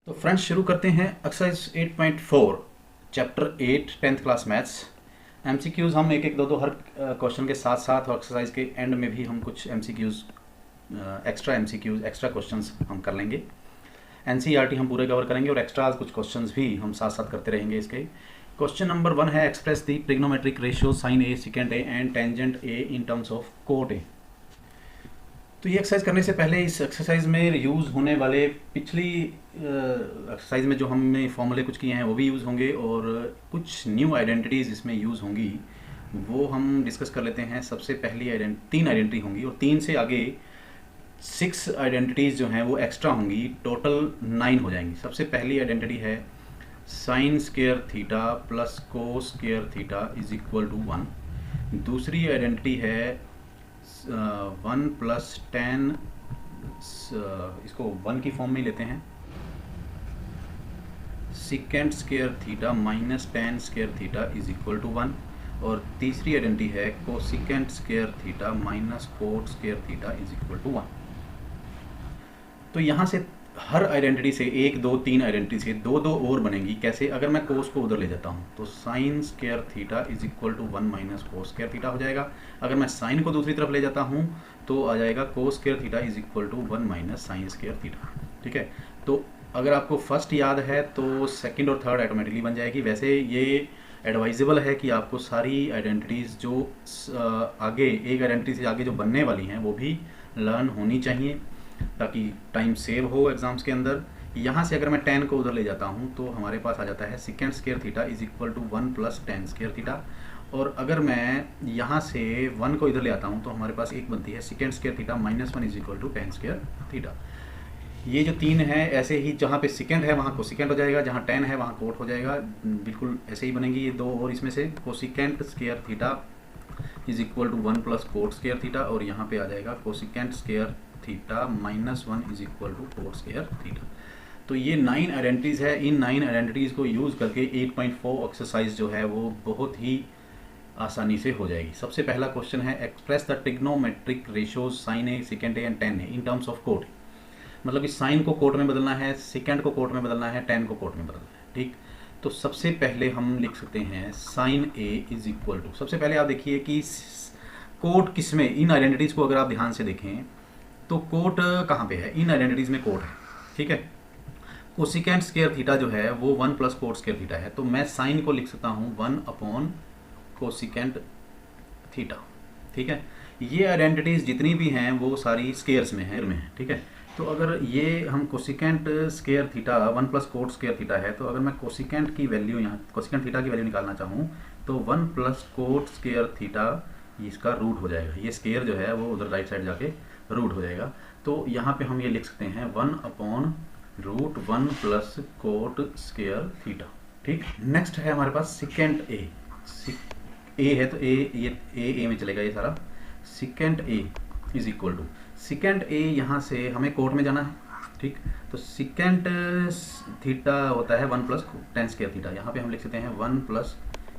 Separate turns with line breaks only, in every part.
तो फ्रेंड्स शुरू करते हैं exercise 8.4 chapter 8 10th class maths. MCQs हम एक एक दो हर क्वेश्चन के साथ साथ और एक्सरसाइज के एंड में भी हम कुछ एमसीक्यूज़ एक्स्ट्रा क्वेश्चंस हम कर लेंगे। एनसीईआरटी हम पूरे कवर करेंगे और एक्स्ट्रा कुछ क्वेश्चंस भी हम साथ साथ करते रहेंगे। इसके क्वेश्चन नंबर 1 है express the trigonometric ratio sine A secant A and tangent A in terms of cot A. तो ये एक्सरसाइज करने से पहले इस एक्सरसाइज में यूज़ होने वाले पिछली एक्सरसाइज में जो हमने फॉर्मूले कुछ किए हैं वो भी यूज़ होंगे और कुछ न्यू आइडेंटिटीज़ इसमें यूज़ होंगी, वो हम डिस्कस कर लेते हैं। सबसे पहली तीन आइडेंटिटी होंगी और 3 से आगे 6 आइडेंटिटीज़ जो हैं वो एक्स्ट्रा होंगी, टोटल 9 हो जाएंगी। सबसे पहली आइडेंटिटी है sine square theta plus cos square theta is equal to 1। दूसरी आइडेंटिटी है 1 प्लस टेन, इसको 1 की फॉर्म में लेते हैं, secant square theta minus tan square theta is equal to 1। और तीसरी आइडेंटिटी है cosecant square theta minus cot square theta is equal to 1। तो यहाँ से हर आइडेंटिटी से 1 2 3 आइडेंटिटी से 2 2 और बनेंगी। कैसे? अगर मैं कोस को उधर ले जाता हूँ तो sine square theta is equal to 1 minus cos square theta हो जाएगा। अगर मैं साइन को दूसरी तरफ ले जाता हूँ तो आ जाएगा cos square theta is equal to 1 minus sine square theta. ठीक है, तो अगर आपको फर्स्ट याद है तो सेकंड और थर्ड ऑटोमेटिकली बन जाएगी। वैसे ये एडवाइजेबल है कि आपको सारी आइडेंटिटीज़ जो आगे एक आइडेंटिटी से आगे जो बनने वाली हैं वो भी लर्न होनी चाहिए ताकि टाइम सेव हो एग्जाम्स के अंदर। यहाँ से अगर मैं 10 को उधर ले जाता हूँ तो हमारे पास आ जाता है secant square theta is equal to 1 plus tan square theta. और अगर मैं यहाँ से 1 को इधर ले आता हूँ तो हमारे पास एक बनती है secant square theta minus 1 is equal to tan square theta. ये जो 3 है ऐसे ही, जहाँ पे सिकेंड है वहाँ कोसिकेंट हो जाएगा, जहाँ 10 है वहाँ कोट हो जाएगा, बिल्कुल ऐसे ही बनेंगी ये 2। और इसमें से cosecant square theta is equal to 1 plus cot square theta और यहाँ पे आ जाएगा cosecant square theta minus 1 is equal to cot square theta. तो ये 9 आइडेंटिटीज़ है। इन 9 आइडेंटिटीज़ को यूज़ करके 8.4 एक्सरसाइज जो है वो बहुत ही आसानी से हो जाएगी। सबसे पहला क्वेश्चन है express the trigonometric ratios sine A secant A and tan A in terms of cot. मतलब कि साइन को कोट में बदलना है, सेकेंड को कोट में बदलना है, 10 को कोट में बदलना है। ठीक, तो सबसे पहले हम लिख सकते हैं sine A is equal to, सबसे पहले आप देखिए कि कोट किस में, इन आइडेंटिटीज़ को अगर आप ध्यान से देखें तो कोट कहाँ पे है? इन आइडेंटिटीज़ में कोट है। ठीक है, कोसिकेंट स्क्वायर थीटा जो है वो 1 प्लस कोट स्क्वायर थीटा है, तो मैं साइन को लिख सकता हूँ 1 अपॉन कोसिकेंट थीटा। ठीक है, ये आइडेंटिटीज़ जितनी भी हैं वो सारी स्क्वायर्स में है। ठीक है, तो अगर ये हम cosecant square theta 1 plus cot square theta है, तो अगर मैं कोसिकेंट की वैल्यू यहाँ कोसिकेंट थीटा की वैल्यू निकालना चाहूँ तो 1 प्लस कोट स्क्वायर थीटा इसका रूट हो जाएगा। ये स्क्वायर जो है वो उधर राइट साइड जाके रूट हो जाएगा। तो यहाँ पे हम ये लिख सकते हैं 1 upon root 1 plus cot square theta. ठीक, नेक्स्ट है हमारे पास सिकेंट ए। ए है तो ए में चलेगा ये सारा। Secant a is equal to, secant a यहाँ से हमें कोट में जाना है। ठीक, तो सिकेंट थीटा होता है 1 प्लस टेन स्क्वायर थीटा, यहाँ पे हम लिख सकते हैं 1 प्लस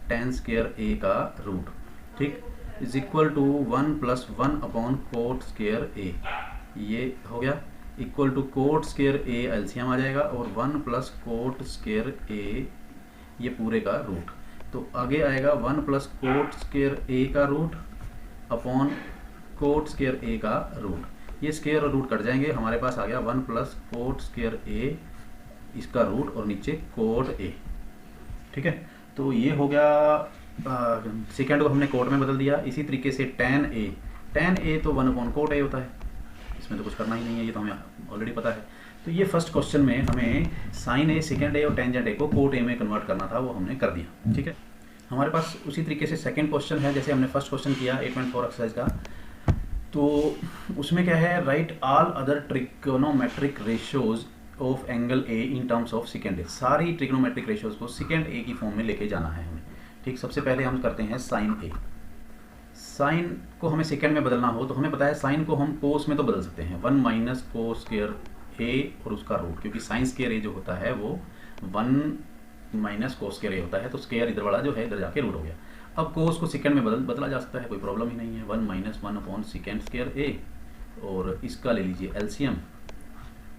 टेन स्क्वायर ए का रूट। ठीक, is equal to 1 plus 1 upon cot square a, ये हो गया equal to cot square a LCM आ जाएगा और 1 प्लस कोट स्क्वायर ए ये पूरे का रूट। तो आगे आएगा 1 प्लस कोट स्क्वायर ए का रूट अपॉन कोट स्क्वायर ए का रूट। ये स्क्वायर और रूट कट जाएंगे, हमारे पास आ गया 1 प्लस कोट स्क्वायर ए इसका रूट और नीचे कोट ए। ठीक है, तो ये हो गया सेकेंड को हमने कोट में बदल दिया। इसी तरीके से टेन ए तो 1 अपॉन कोट ए होता है, इसमें तो कुछ करना ही नहीं है, ये तो हमें ऑलरेडी पता है। तो ये फर्स्ट क्वेश्चन में हमें साइन ए सेकेंड ए और टेंजेंट ए को कोट ए में कन्वर्ट करना था, वो हमने कर दिया। ठीक है, हमारे पास उसी तरीके से सेकेंड क्वेश्चन है जैसे हमने फर्स्ट क्वेश्चन किया 8.4 एक्सरसाइज का। तो उसमें क्या है, right all other trigonometric ratios of angle a in terms of secant a. सारी ट्रिग्नोमेट्रिक रेशियोज को सेकेंड ए की फॉर्म में लेके जाना है हमें। ठीक, सबसे पहले हम करते हैं साइन ए। साइन को हमें सेकेंड में बदलना हो तो हमें पता है साइन को हम कोस में तो बदल सकते हैं, 1 माइनस कोस स्क्वायर ए और उसका रूट, क्योंकि साइन स्क्वायर ए जो होता है वो 1 माइनस कोस स्क्वायर ए होता है, तो स्क्वायर इधर वाला जो है इधर जाके रूट हो गया। अब कोस को सेकेंड में बदला जा सकता है, कोई प्रॉब्लम ही नहीं है। 1 माइनस 1 अपॉन सेकेंड स्क्वायर ए और इसका ले लीजिए एलसीएम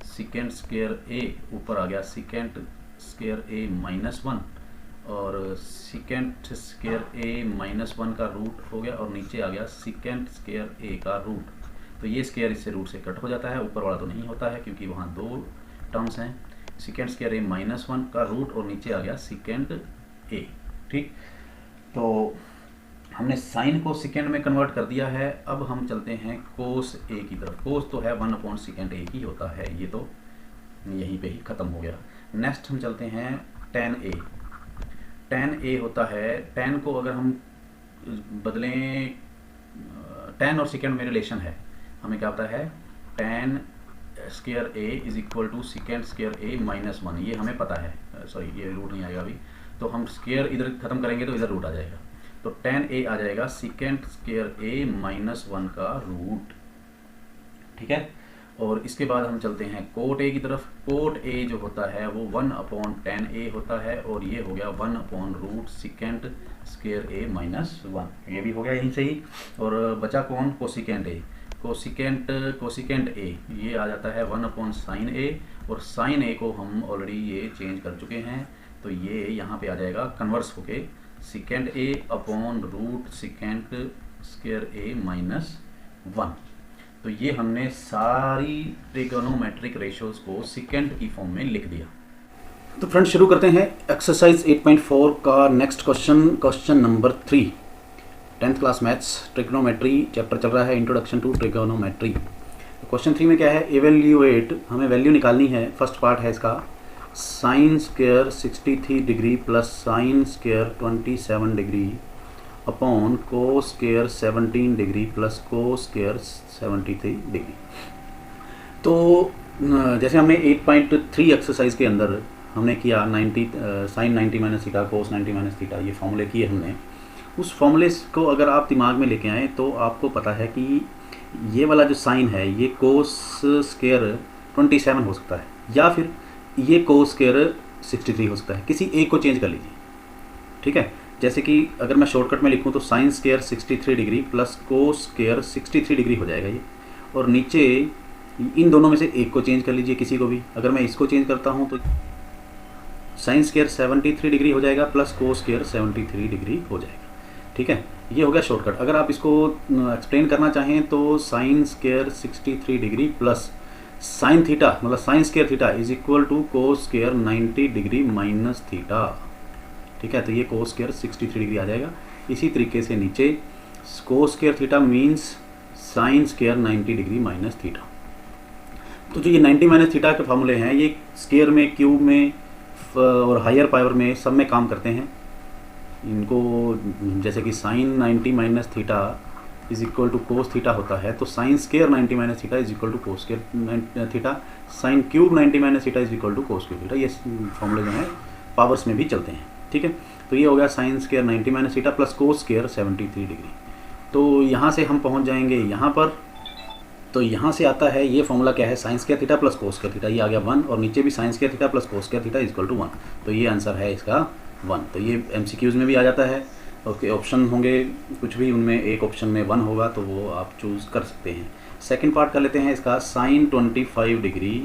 सिकेंड स्क्वायर ए, ऊपर आ गया सिकेंड स्क्वायर ए माइनस 1 और सिकेंड स्क्वायर ए माइनस 1 का रूट हो गया और नीचे आ गया सिकेंड स्क्वायर ए का रूट। तो ये स्क्वायर इससे रूट से कट हो जाता है, ऊपर वाला तो नहीं होता है क्योंकि वहाँ दो टर्म्स हैं, सिकेंड स्क्वायर ए माइनस 1 का रूट और नीचे आ गया सिकेंड ए। ठीक, तो हमने साइन को सेकेंड में कन्वर्ट कर दिया है। अब हम चलते हैं कोस ए की तरफ। कोस तो है 1/सेकेंड ए ही होता है, ये तो यहीं पे ही ख़त्म हो गया। नेक्स्ट हम चलते हैं tan ए। tan ए होता है, tan को अगर हम बदलें, tan और सेकेंड में रिलेशन है, हमें क्या होता है tan square A is equal to secant square A minus 1, ये हमें पता है। सॉरी, ये रूट नहीं आएगा अभी, तो हम स्क्वायर इधर ख़त्म करेंगे तो इधर रूट आ जाएगा, तो tan ए आ जाएगा सेकेंड स्क्वायर ए माइनस 1 का रूट। ठीक है, और इसके बाद हम चलते हैं कोट ए की तरफ। कोट ए जो होता है वो 1/tan ए होता है और ये हो गया 1/रूट सेकेंड स्क्वायर ए माइनस 1, ये भी हो गया यहीं से ही। और बचा कौन, कोसिकेंट ए। कोसिकेंट ए ये आ जाता है 1/sin ए, और sin ए को हम ऑलरेडी ये चेंज कर चुके हैं, तो ये यहाँ पे आ जाएगा कन्वर्स होके second A upon root second square A minus 1। तो ये हमने सारी ट्रिगोनोमेट्रिक रेशियोज को सेकेंड की फॉर्म में लिख दिया। तो फ्रेंड्स शुरू करते हैं एक्सरसाइज 8.4 का next question number 3, 10th class maths trigonometry chapter चल रहा है, इंट्रोडक्शन टू ट्रिगोनोमेट्री। क्वेश्चन 3 में क्या है, एवेल्यूएट, हमें वैल्यू निकालनी है। फर्स्ट पार्ट है इसका sign square 63 degree plus sine square 27 degree upon cos square 17 degree plus cos square 73 degree. तो जैसे हमने 8.3 एक्सरसाइज के अंदर हमने किया 90 sine 90 minus theta cos 90 minus theta, ये फॉर्मूले किए हमने। उस फॉर्मूले को अगर आप दिमाग में लेके आएँ तो आपको पता है कि ये वाला जो साइन है ये कोस स्क्वायर 27 हो सकता है, या फिर ये कोस स्क्वायर 63 हो सकता है, किसी एक को चेंज कर लीजिए। ठीक है, जैसे कि अगर मैं शॉर्टकट में लिखूं तो sine square 63 degree plus cos square 63 degree हो जाएगा ये, और नीचे इन दोनों में से एक को चेंज कर लीजिए, किसी को भी। अगर मैं इसको चेंज करता हूं तो साइन स्क्वायर 73 डिग्री हो जाएगा प्लस कोस स्क्वायर 73 डिग्री हो जाएगा। ठीक है, ये हो गया शॉर्टकट। अगर आप इसको एक्सप्लेन करना चाहें तो sine square 63 degree plus sine theta, मतलब sine square theta is equal to cos square 90 degree minus theta. ठीक है, तो ये कोस स्क्वायर 63 डिग्री आ जाएगा। इसी तरीके से नीचे कोस square theta means sign square 90 degree minus theta. तो जो ये 90 माइनस थीटा के फॉर्मूले हैं ये स्क्वायर में, क्यूब में और हायर पावर में सब में काम करते हैं। इनको जैसे कि sine 90 minus theta is equal to cos theta होता है, तो sine square 90 minus theta is equal to cos square theta, sine cube 90 minus theta is equal to cos cube theta. ये फॉर्मूले जो हैं पावर्स में भी चलते हैं। ठीक है, तो ये हो गया sine square 90 minus theta plus cos square 73 degree. तो यहाँ से हम पहुँच जाएंगे यहाँ पर, तो यहाँ से आता है ये फॉर्मूला क्या है, sine square theta plus cos square theta, ये आ गया 1, और नीचे भी sine square theta plus cos square theta is equal to 1। तो ये आंसर है इसका 1। तो ये MCQs में भी आ जाता है। ओके, ऑप्शन होंगे कुछ भी, उनमें एक ऑप्शन में 1 होगा तो वो आप चूज़ कर सकते हैं। सेकंड पार्ट कर लेते हैं इसका, sine 25 degree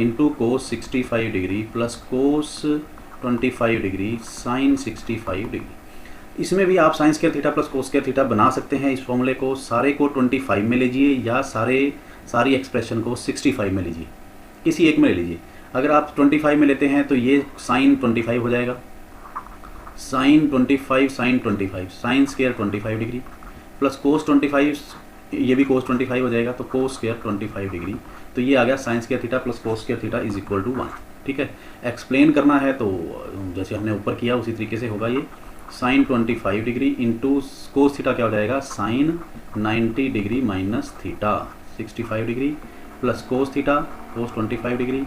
into cos 65 degree plus cos 25 degree sine 65 degree. इसमें भी आप sine square theta plus cos square theta बना सकते हैं। इस फॉर्मूले को सारे को 25 में लीजिए या सारी एक्सप्रेशन को 65 में लीजिए, किसी एक में ले लीजिए। अगर आप 25 में लेते हैं तो ये साइन 25 हो जाएगा, sine 25 sine 25 sine square 25 degree plus cos 25, ये भी कोस 25 हो जाएगा, तो कोस स्क्वायर 25 डिग्री। तो ये आ गया sine square theta plus cos square theta is equal to 1। ठीक है, एक्सप्लेन करना है तो जैसे हमने ऊपर किया उसी तरीके से होगा। ये sine 25 degree into cos theta क्या हो जाएगा, sine 90 degree minus theta 65 degree plus cos theta cos 25 degree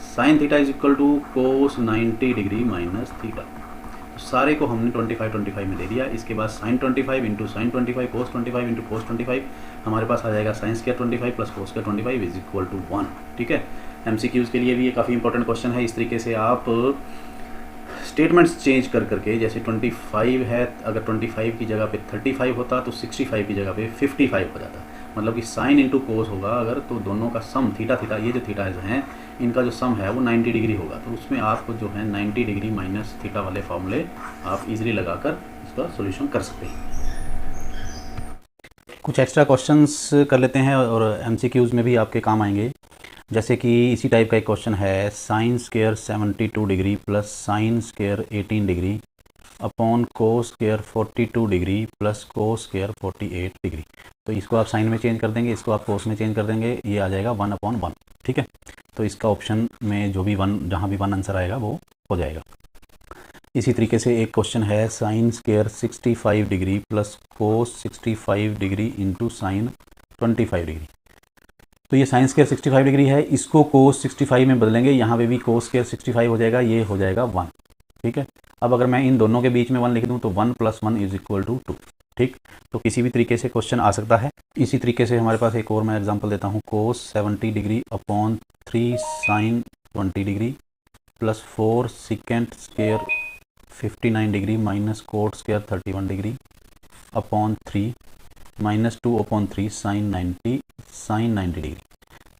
sine theta is equal to cos 90 degree minus theta. सारे को हमने 25 में दे दिया। इसके बाद sine 25 into sine 25 cos 25 into cos 25, हमारे पास आ जाएगा sine square 25 plus cos square 25 is equal to 1। ठीक है, MCQs के लिए भी ये काफ़ी इंपॉर्टेंट क्वेश्चन है। इस तरीके से आप स्टेटमेंट्स चेंज कर करके, जैसे 25 है, अगर 25 की जगह पे 35 होता तो 65 की जगह पे 55 हो जाता, मतलब कि साइन इंटू कोस होगा अगर, तो दोनों का सम थीटा थीटा, ये जो थीटा हैं इनका जो सम है वो 90 डिग्री होगा, तो उसमें आपको जो है 90 डिग्री माइनस थीटा वाले फॉर्मूले आप इजीली लगाकर इसका सॉल्यूशन कर सकते हैं। कुछ एक्स्ट्रा क्वेश्चंस कर लेते हैं और एमसीक्यूज़ में भी आपके काम आएंगे। जैसे कि इसी टाइप का एक क्वेश्चन है, sine square 72 degree plus sine square 18 degree upon cos square 42 degree plus cos square 48 degree. तो इसको आप साइन में चेंज कर देंगे, इसको आप कोस में चेंज कर देंगे, ये आ जाएगा 1/1। ठीक है, तो इसका ऑप्शन में जो भी वन, जहाँ भी वन आंसर आएगा वो हो जाएगा। इसी तरीके से एक क्वेश्चन है, साइन स्क्वायर 65 डिग्री प्लस कोस 65 डिग्री इंटू साइन 25 डिग्री। तो ये साइन स्क्वायर 65 डिग्री है, इसको कोस 65 में बदलेंगे, यहाँ पे भी कोस स्क्वायर 65 हो जाएगा, ये हो जाएगा 1। ठीक है, अब अगर मैं इन दोनों के बीच में 1 लिख दूँ तो 1 + 1 = 2। ठीक, तो किसी भी तरीके से क्वेश्चन आ सकता है। इसी तरीके से हमारे पास एक और मैं एग्जांपल देता हूँ, cos 70 degree upon 3 sine 20 degree plus 4 second square 59 degree minus cot square 31 degree upon 3 minus 2/3 sine 90 degree.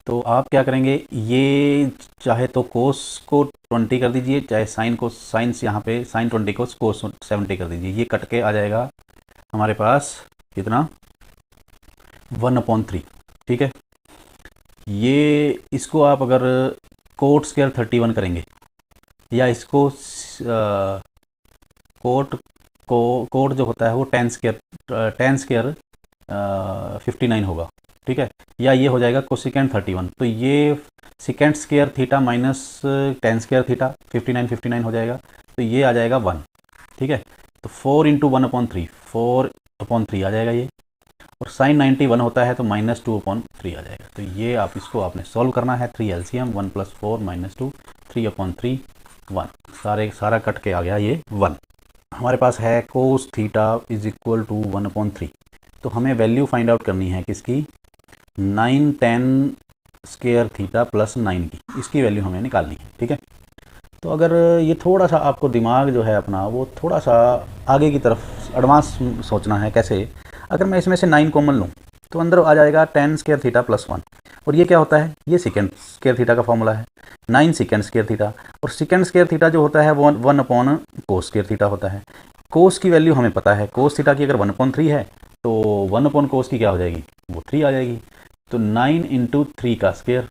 तो आप क्या करेंगे, ये चाहे तो कोस को 20 कर दीजिए, चाहे साइन को, साइन यहाँ पे साइन 20 को कोस 70 कर दीजिए, ये कट के आ जाएगा हमारे पास कितना, 1/3। ठीक है, ये इसको आप अगर कोट स्क्वायर 31 करेंगे या इसको कोट जो होता है वो टेन स्क्वायर 59 होगा। ठीक है, या ये हो जाएगा कोसिकेंट 31, तो ये second square theta minus tan square theta 59 हो जाएगा, तो ये आ जाएगा 1। ठीक है, तो 4 × 1/3 4/3 आ जाएगा ये, और साइन 91 होता है तो -2/3 आ जाएगा। तो ये आप इसको आपने सॉल्व करना है, 3 LCM 1 + 4 - 2 3/3 1, सारा कट के आ गया ये 1। हमारे पास है कोस थीटा = 1/3, तो हमें वैल्यू फाइंड आउट करनी है किसकी, 9 10 स्क्वायर थीटा प्लस 9 की, इसकी वैल्यू हमें निकालनी है। ठीक है, तो अगर ये थोड़ा सा आपको दिमाग जो है अपना वो थोड़ा सा आगे की तरफ एडवांस सोचना है, कैसे, अगर मैं इसमें से 9 कॉमन लूँ तो अंदर आ जाएगा 10 स्क्वायर थीटा प्लस 1, और ये क्या होता है, ये सेकेंड स्क्वायर थीटा का फॉर्मूला है, 9 सेकेंड स्क्वायर थीटा, और सेकेंड स्क्वायर थीटा जो होता है वो 1/कोस स्क्वायर थीटा होता है। कोस की वैल्यू हमें पता है, कोस थीटा की अगर 1/3 है तो 1/कोस की क्या हो जाएगी, वो 3 आ जाएगी। तो 9 × 3 का स्क्वायर,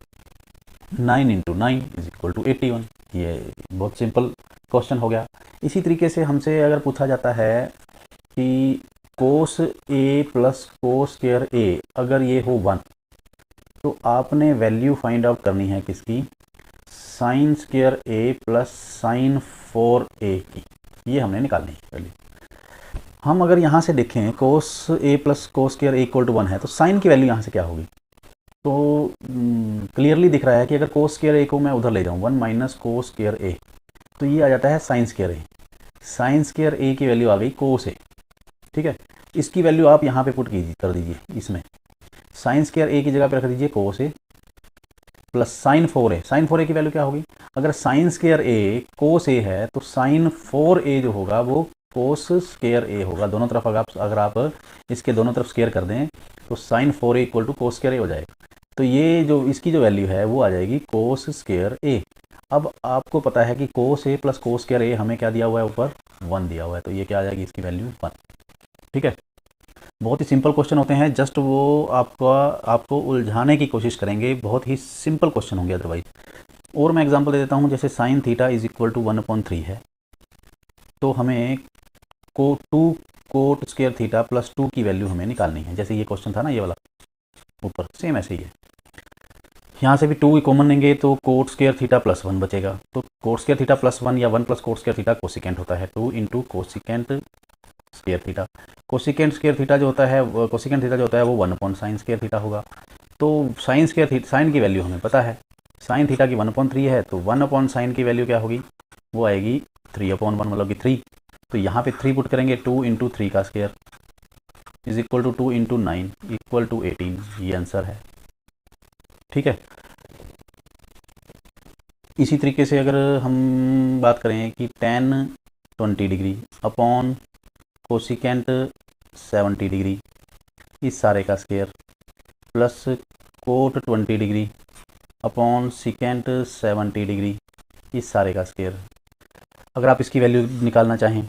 9 × 9 = 81। ये बहुत सिंपल क्वेश्चन हो गया। इसी तरीके से हमसे अगर पूछा जाता है कि कोस A plus cos square A अगर ये हो 1, तो आपने वैल्यू फाइंड आउट करनी है किसकी, sign square A plus sine 4A की, ये हमने निकालनी है वैल्यू। हम अगर यहाँ से देखें कोस A plus cos square A = 1 है, तो साइन की वैल्यू यहाँ से क्या होगी, तो क्लियरली दिख रहा है कि अगर कोस स्क्वायर A को मैं उधर ले जाऊँ 1 - कोस स्क्वायर A, तो ये आ जाता है sine square A। Sign square A की वैल्यू आ गई कोस A। ठीक है, इसकी वैल्यू आप यहाँ पे पुट कर दीजिए, इसमें साइन स्क्वायर A की जगह पे रख दीजिए cos A plus sine 4A। Sine 4A की वैल्यू क्या होगी, अगर sine square A cos A है तो साइन 4A जो होगा वो कोस स्क्वायर A होगा। दोनों तरफ अगर आप इसके दोनों तरफ स्क्वायर कर दें तो sign 4A = cos square A हो जाएगा। तो ये जो इसकी जो वैल्यू है वो आ जाएगी कोस स्क्वायर A। अब आपको पता है कि कोस A plus cos square A हमें क्या दिया हुआ है, ऊपर 1 दिया हुआ है, तो ये क्या आ जाएगी, इसकी वैल्यू 1। ठीक है, बहुत ही सिंपल क्वेश्चन होते हैं, जस्ट वो आपको उलझाने की कोशिश करेंगे, बहुत ही सिंपल क्वेश्चन होंगे अदरवाइज। और मैं एग्जांपल दे देता हूँ, जैसे साइन थीटा = 1/3 है, तो हमें 2 कोट स्क्वायर थीटा प्लस 2 की वैल्यू हमें निकालनी है। जैसे ये क्वेश्चन था ना, ये वाला ऊपर, सेम ऐसे ही है। यहाँ से भी 2 कॉमन लेंगे तो कोट स्क्वायर थीटा प्लस 1 बचेगा, तो कोट स्क्वायर थीटा प्लस 1 या 1 + कोट स्क्वायर थीटा कोसिकेंट होता है, 2 × cosecant square theta. Cosecant square theta जो होता है, कोसिकेंट थीटा जो होता है वो 1/साइन स्क्वायर थीटा होगा। तो साइन की वैल्यू हमें पता है, साइन थीटा की 1/3 है, तो 1/साइन की वैल्यू क्या होगी, वो आएगी 3/1, मतलब कि 3। तो यहाँ पे 3 पुट करेंगे, 2 × 3 का स्क्वायर = 2 × 9 = 18, ये आंसर है। ठीक है, इसी तरीके से अगर हम बात करें कि tan 20 degree upon cosecant 70 degree, इस सारे का square plus coat 20 degree upon secant 70 degree, इस सारे का स्क्वायर। अगर आप इसकी वैल्यू निकालना चाहें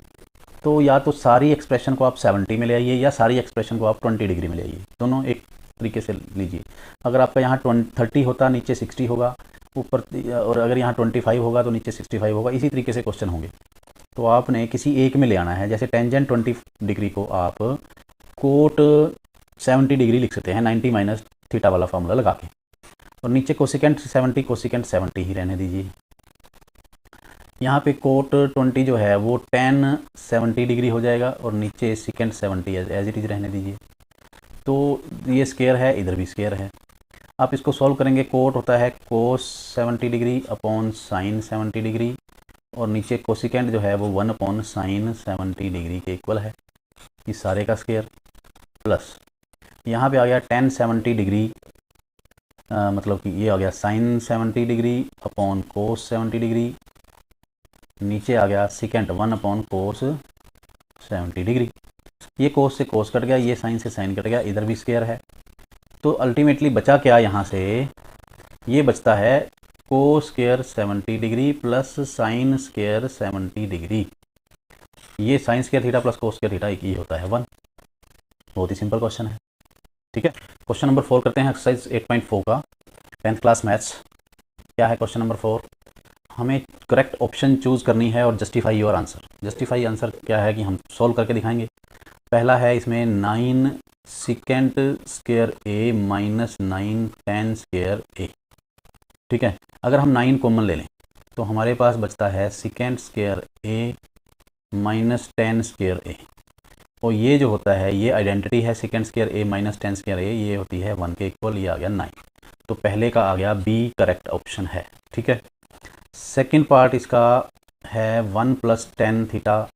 तो या तो सारी एक्सप्रेशन को आप 70 में ले आइए या सारी एक्सप्रेशन को आप 20 डिग्री में ले आइए, दोनों एक तरीके से लीजिए। अगर आपका यहाँ 30 होता नीचे 60 होगा ऊपर, और अगर यहाँ 25 होगा तो नीचे 65 होगा, इसी तरीके से क्वेश्चन होंगे। तो आपने किसी एक में ले आना है। जैसे टेंजेंट 20 डिग्री को आप कोट 70 डिग्री लिख सकते हैं 90 माइनस थीटा वाला फार्मूला लगा के, और नीचे कोसिकेंट 70 ही रहने दीजिए। यहाँ पे कोट 20 जो है वो tan 70 डिग्री हो जाएगा और नीचे सिकेंट 70 एज इट इज़ रहने दीजिए। तो ये स्क्वायर है, इधर भी स्क्वायर है। आप इसको सॉल्व करेंगे, कोट होता है कोस 70 डिग्री अपॉन साइन 70 डिग्री, और नीचे कोसिकेंट जो है वो 1 अपॉन साइन 70 डिग्री के इक्वल है, इस सारे का स्क्वायर। प्लस यहाँ पे आ गया tan 70 डिग्री, मतलब कि ये आ गया sine 70 degree upon cos 70 degree, नीचे आ गया सिकेंट 1 अपॉन कोस 70 डिग्री। ये कोस से कोस कट गया, ये साइन से साइन कट गया, इधर भी स्क्वायर है। तो अल्टीमेटली बचा क्या यहाँ से, ये बचता है cos square 70 degree plus sine square 70 degree. ये sine square theta plus cos square theta एक ही होता है 1। बहुत ही सिंपल क्वेश्चन है, ठीक है। क्वेश्चन नंबर 4 करते हैं, एक्सरसाइज 8.4 का 10th क्लास मैथ्स। क्या है क्वेश्चन नंबर 4, हमें करेक्ट ऑप्शन चूज़ करनी है और justify your answer. Justify answer क्या है कि हम सॉल्व करके दिखाएंगे। पहला है इसमें 9 secant square A minus 9 tan square ए, ठीक है। अगर हम 9 कॉमन ले लें तो हमारे पास बचता है secant square A minus tan square ए, और ये जो होता है ये आइडेंटिटी है secant square A minus tan square a, ये होती है 1 के इक्वल, ये आ गया 9। तो पहले का आ गया बी करेक्ट ऑप्शन है, ठीक है। सेकंड पार्ट इसका है 1 plus tan theta,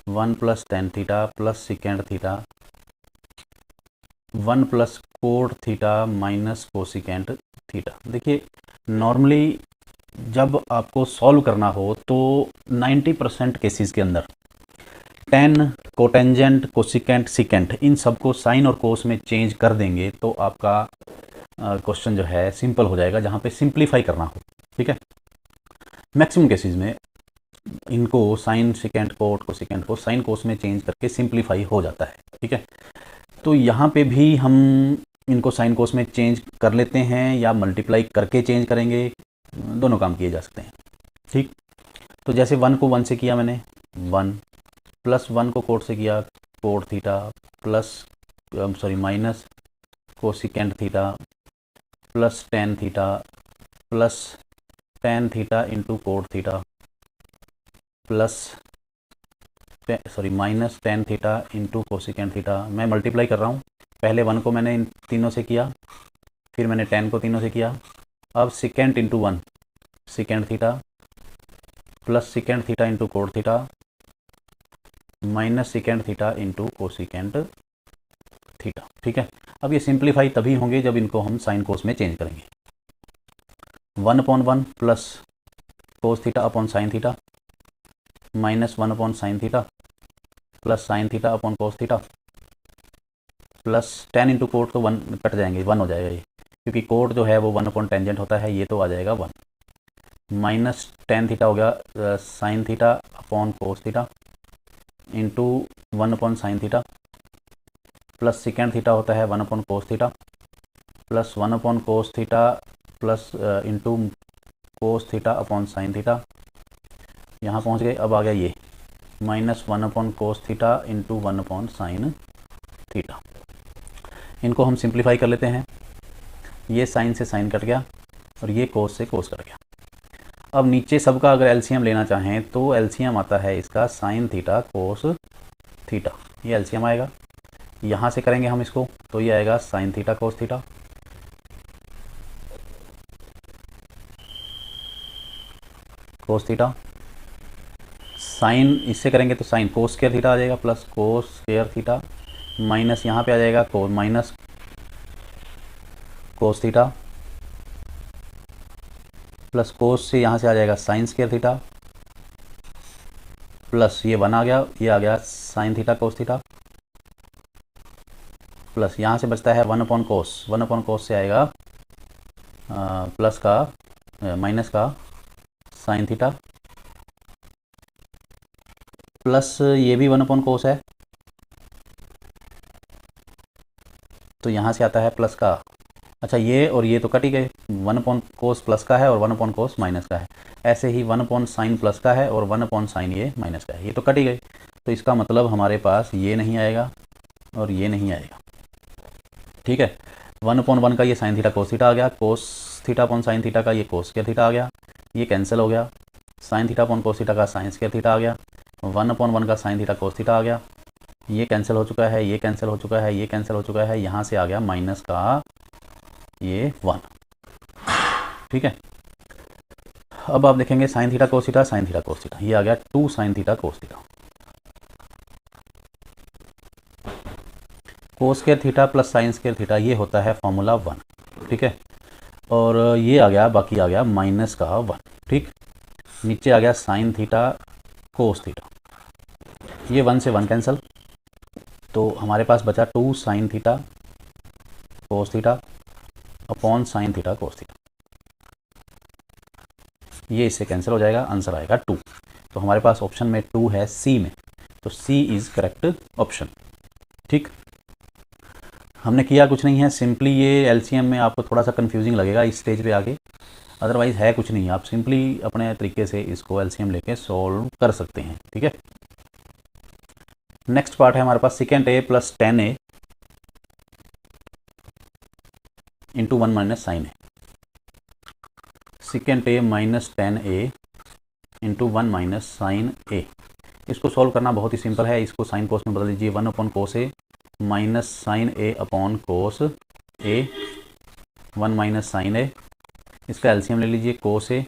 1 plus tan theta plus secant theta, 1 plus cot theta minus cosecant theta. देखिए नॉर्मली जब आपको सॉल्व करना हो तो 90% केसेस के अंदर tan, कोटेंजेंट, कोसिकेंट, सिकेंट इन सबको साइन और कोस में चेंज कर देंगे तो आपका क्वेश्चन जो है सिंपल हो जाएगा, जहाँ पे सिंप्लीफाई करना हो, ठीक है। मैक्सिमम केसेस में इनको साइन सिकेंट कोट कोसिकेंट को साइन कोस में चेंज करके सिंप्लीफाई हो जाता है, ठीक है। तो यहाँ पे भी हम इनको साइन कोस में चेंज कर लेते हैं या मल्टीप्लाई करके चेंज करेंगे, दोनों काम किए जा सकते हैं, ठीक। तो जैसे 1 को 1 से किया मैंने 1, प्लस 1 को कोट से किया cot theta, plus minus cosecant theta plus tan theta plus tan theta into cot theta plus minus tan theta into cosecant theta. मैं मल्टीप्लाई कर रहा हूँ, पहले 1 को मैंने इन तीनों से किया, फिर मैंने tan को तीनों से किया, अब secant into 1 secant theta plus secant theta into cot theta minus secant theta into cosecant theta, ठीक है। अब ये सिंप्लीफाई तभी होंगे जब इनको हम साइन कोस में चेंज करेंगे। 1/1 plus cos theta upon sine theta minus 1 upon sine theta plus sine theta upon cos theta plus tan into coat तो 1 कट जाएंगे, 1 हो जाएगा ये, क्योंकि कोट जो है वो 1 अपॉन टेंजेंट होता है, ये तो आ जाएगा 1, माइनस tan थीटा हो गया sine theta upon cos theta into 1 upon sine theta plus secant theta होता है 1 upon cos theta plus 1 upon cos theta plus into cos theta upon sine theta. यहाँ पहुँच गए, अब आ गया ये minus 1 upon cos theta into 1 upon sine theta. इनको हम सिंप्लीफाई कर लेते हैं, ये साइन से साइन कट गया और ये कोस से कोस कट गया। अब नीचे सबका अगर एलसीएम लेना चाहें तो एलसीएम आता है इसका साइन थीटा कोस थीटा, ये एलसीएम आएगा। यहाँ से करेंगे हम इसको तो ये आएगा sine theta cos theta cos theta, sine इससे करेंगे तो साइन कोस स्क्वायर थीटा आ जाएगा plus cos square theta minus यहाँ पे आ जाएगा minus cos theta plus cos से यहाँ से आ जाएगा साइन स्क्वायर थीटा प्लस ये 1 आ गया, ये आ गया sign theta cos theta plus यहाँ से बचता है 1/cos, 1/cos से आएगा प्लस का माइनस का साइन थीटा, प्लस ये भी 1/cos है, तो यहाँ से आता है प्लस का, अच्छा ये और ये तो कट ही गए, 1/cos प्लस का है और 1/cos माइनस का है, ऐसे ही 1/sin प्लस का है और 1/sin ये माइनस का है, ये तो कट ही गए। तो इसका मतलब हमारे पास ये नहीं आएगा और ये नहीं आएगा, ठीक है। 1/1 का ये साइन थीटा कोस थीटा आ गया, cos theta upon sine theta का ये कोस स्क्वायर थीटा आ गया, ये कैंसिल हो गया, sine theta upon cos theta का साइन स्क्वायर थीटा आ गया, 1/1 का साइन थीटा कोस थीटा आ गया, ये कैंसिल हो चुका है, ये कैंसिल हो चुका है, ये कैंसिल हो चुका है, यहाँ से आ गया माइनस का ये 1, ठीक है। अब आप देखेंगे sign theta cos theta, sine theta cos theta, ये आ गया 2 साइन थीटा कोस थीटा, कोस square theta plus sine square theta, ये होता है फॉर्मूला 1, ठीक है। और ये आ गया, बाकी आ गया माइनस का 1, ठीक। नीचे आ गया साइन थीटा कोस थीटा, ये 1 से 1 कैंसिल, तो हमारे पास बचा 2 sine theta cos theta upon sine theta cos theta, ये इससे कैंसिल हो जाएगा, आंसर आएगा 2। तो हमारे पास ऑप्शन में 2 है सी में, तो सी इज़ करेक्ट ऑप्शन, ठीक। हमने किया कुछ नहीं है, सिंपली ये एलसीएम में आपको थोड़ा सा कंफ्यूजिंग लगेगा इस स्टेज पे आगे, अदरवाइज़ है कुछ नहीं, आप सिंपली अपने तरीके से इसको एलसीएम लेके सॉल्व कर सकते हैं, ठीक है। नेक्स्ट पार्ट है हमारे पास secant a plus 10a into 1 minus sine A, secant a minus 10a into 1 minus sine a. इसको सॉल्व करना बहुत ही सिंपल है, इसको साइन कोस में बदल दीजिए, 1/cos a minus sine A upon cos a, 1 minus sine a, इसका LCM ले लीजिए कोस ए,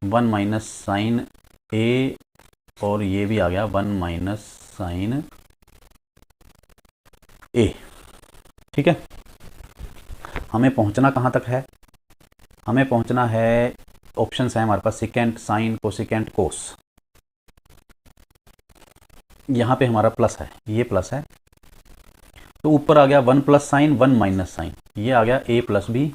1 माइनस साइन ए, और ये भी आ गया 1 माइनस साइन ए, ठीक है। हमें पहुंचना कहाँ तक है, हमें पहुंचना है, ऑप्शंस है हमारे पास सेकेंड, साइन, कोसेकेंट, कोस, यहाँ पे हमारा प्लस है, ये प्लस है, तो ऊपर आ गया 1 प्लस साइन 1 माइनस साइन, ये आ गया a plus B,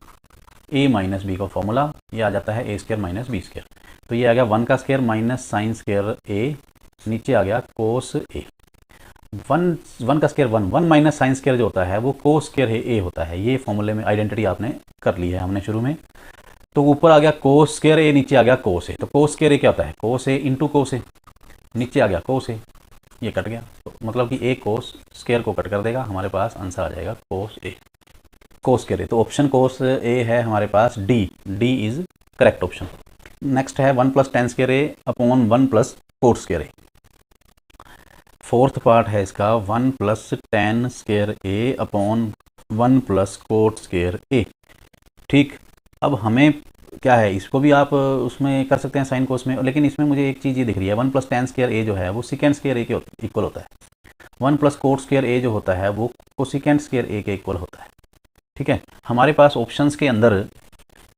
a minus B का फॉर्मूला, ये आ जाता है a square minus B square, तो ये आ गया 1 का square minus sine square a, नीचे आ गया कोस a, 1 का स्क्वायर 1 माइनस साइन स्क्वायर जो होता है वो कोस स्क्वायर है a होता है, ये फॉर्मूले में आइडेंटिटी आपने कर ली है हमने शुरू में। तो ऊपर आ गया कोस स्क्वायर a, नीचे आ गया कोस a, तो कोस स्क्वायर a क्या होता है, कोस a इंटू कोस a, नीचे आ गया कोस a, ये कट गया, तो मतलब कि a कोस स्क्वायर को कट कर देगा, हमारे पास आंसर आ जाएगा cos a, cos square a। तो ऑप्शन कोस a है हमारे पास D, D is correct option. Next है 1 plus tan square a upon 1 plus cot square a, fourth part है इसका 1 plus tan square a upon 1 plus cot square a, ठीक। अब हमें क्या है, इसको भी आप उसमें कर सकते हैं साइन कोस में, लेकिन इसमें मुझे एक चीज़ ये दिख रही है, 1 प्लस टेन स्क्वायर a जो है वो सेकेंड स्क्वायर a के इक्वल होता है, 1 प्लस कोट स्क्वायर a जो होता है वो कोसेकेंट स्क्वायर a के इक्वल होता है, ठीक है। हमारे पास ऑप्शंस के अंदर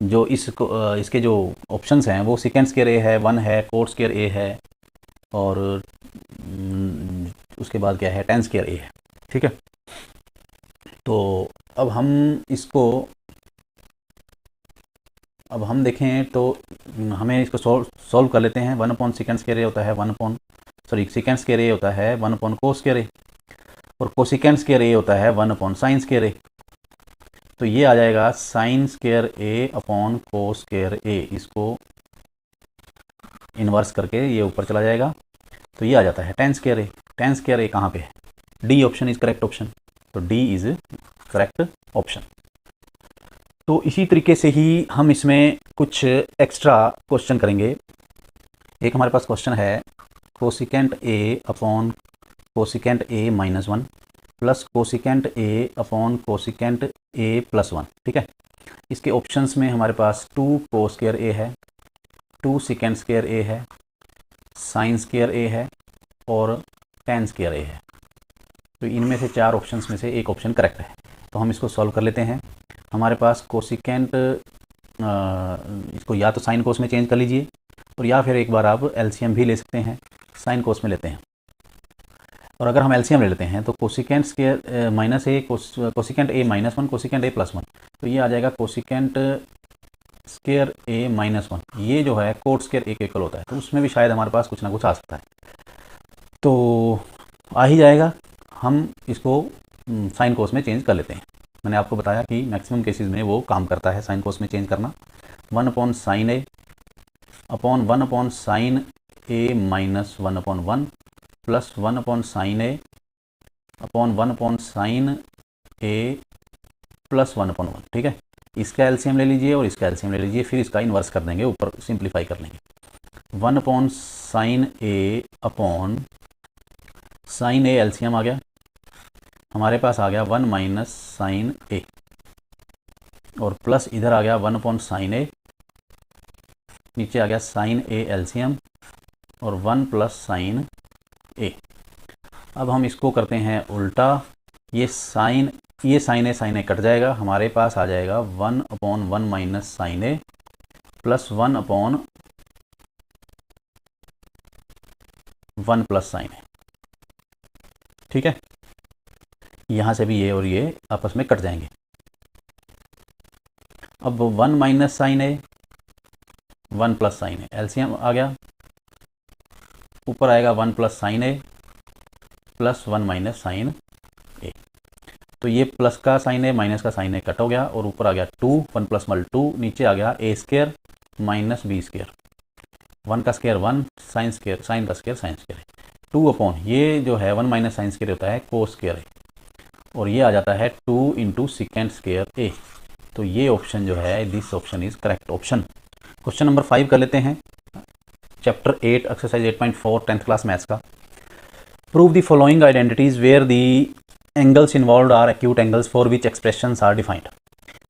जो इसके जो ऑप्शंस हैं वो सेकेंड स्क्वायर a है, 1 है, कोट स्क्वायर a है, और उसके बाद क्या है, टेन स्क्वायर a है, ठीक है। तो अब हम देखें तो हमें इसको सॉल्व कर लेते हैं। 1 अपॉन सेकेंड स्क्वायर a होता है सेकेंड स्क्वायर a होता है 1 अपॉन कोस स्क्वायर a, और कोसेकेंट स्क्वायर a होता है 1 अपॉन साइन स्क्वायर a, तो ये आ जाएगा sine square a upon cos square a, इसको इन्वर्स करके ये ऊपर चला जाएगा, तो ये आ जाता है ten square a। Ten square a कहाँ पे है, D option is correct option, तो डी इज करेक्ट ऑप्शन। तो इसी तरीके से ही हम इसमें कुछ एक्स्ट्रा क्वेश्चन करेंगे। एक हमारे पास क्वेश्चन है cosecant a upon cosecant a minus 1 plus cosecant a upon cosecant a plus 1, ठीक है। इसके ऑप्शंस में हमारे पास 2 कोस स्क्वायर a है, 2 सेकेंड स्क्वायर a है, साइन स्क्वायर a है, और टेन स्क्वायर a है। तो इनमें से 4 ऑप्शंस में से एक ऑप्शन करेक्ट है, तो हम इसको सॉल्व कर लेते हैं। हमारे पास कोसेकेंट, इसको या तो साइन कोस में चेंज कर लीजिए, और या फिर एक बार आप एलसीएम भी ले सकते हैं, साइन कोस में लेते हैं। और अगर हम एलसीएम ले लेते हैं तो cosecant square minus A cosecant A minus one cosecant a plus one, तो ये आ जाएगा cosecant square A minus one. ये जो है कोट स्क्वायर ए के इक्वल होता है, तो उसमें भी शायद हमारे पास कुछ ना कुछ आ सकता है, तो आ ही जाएगा। हम इसको साइन कोस में चेंज कर लेते हैं। मैंने आपको बताया कि मैक्सिमम केसेस में वो काम करता है साइन कोस में चेंज करना। 1/sin a upon 1/sin a minus 1/1 plus 1/sin a upon 1/sin a plus 1/1। ठीक है, इसका एलसीएम ले लीजिए और इसका एलसीएम ले लीजिए, फिर इसका इन्वर्स कर देंगे, ऊपर सिंप्लीफाई कर लेंगे। 1/sin a upon sin a LCM आ गया, हमारे पास आ गया 1 - sin a और प्लस इधर आ गया 1/sin a, नीचे आ गया sin a एलसीएम और 1 + sin a। अब हम इसको करते हैं उल्टा, ये sin a कट जाएगा, हमारे पास आ जाएगा 1/1 - sin a plus 1/1 + sin a। ठीक है, यहाँ से भी ये और ये आपस में कट जाएंगे। अब 1 - sin a 1 + sin a LCM आ गया, ऊपर आएगा 1 + sin a plus 1 - sin a। तो ये प्लस का साइन है माइनस का साइन है कट हो गया और ऊपर आ गया 2, 1 + मल 2, नीचे आ गया a² माइनस b²। 1 का स्क्वायर 1, साइन का स्क्वायर साइन स्क्वायर है। 2/, ये जो है 1 - sin स्क्वायर होता है कोस स्क्वायर है, और ये आ जाता है 2 × सेकेंड स्क्वायर a। तो ये ऑप्शन जो है, this option is correct option. Question number 5 कर लेते हैं, chapter 8 exercise 8.4 10th class maths का। Prove the following identities where the angles involved are acute angles for which expressions are defined.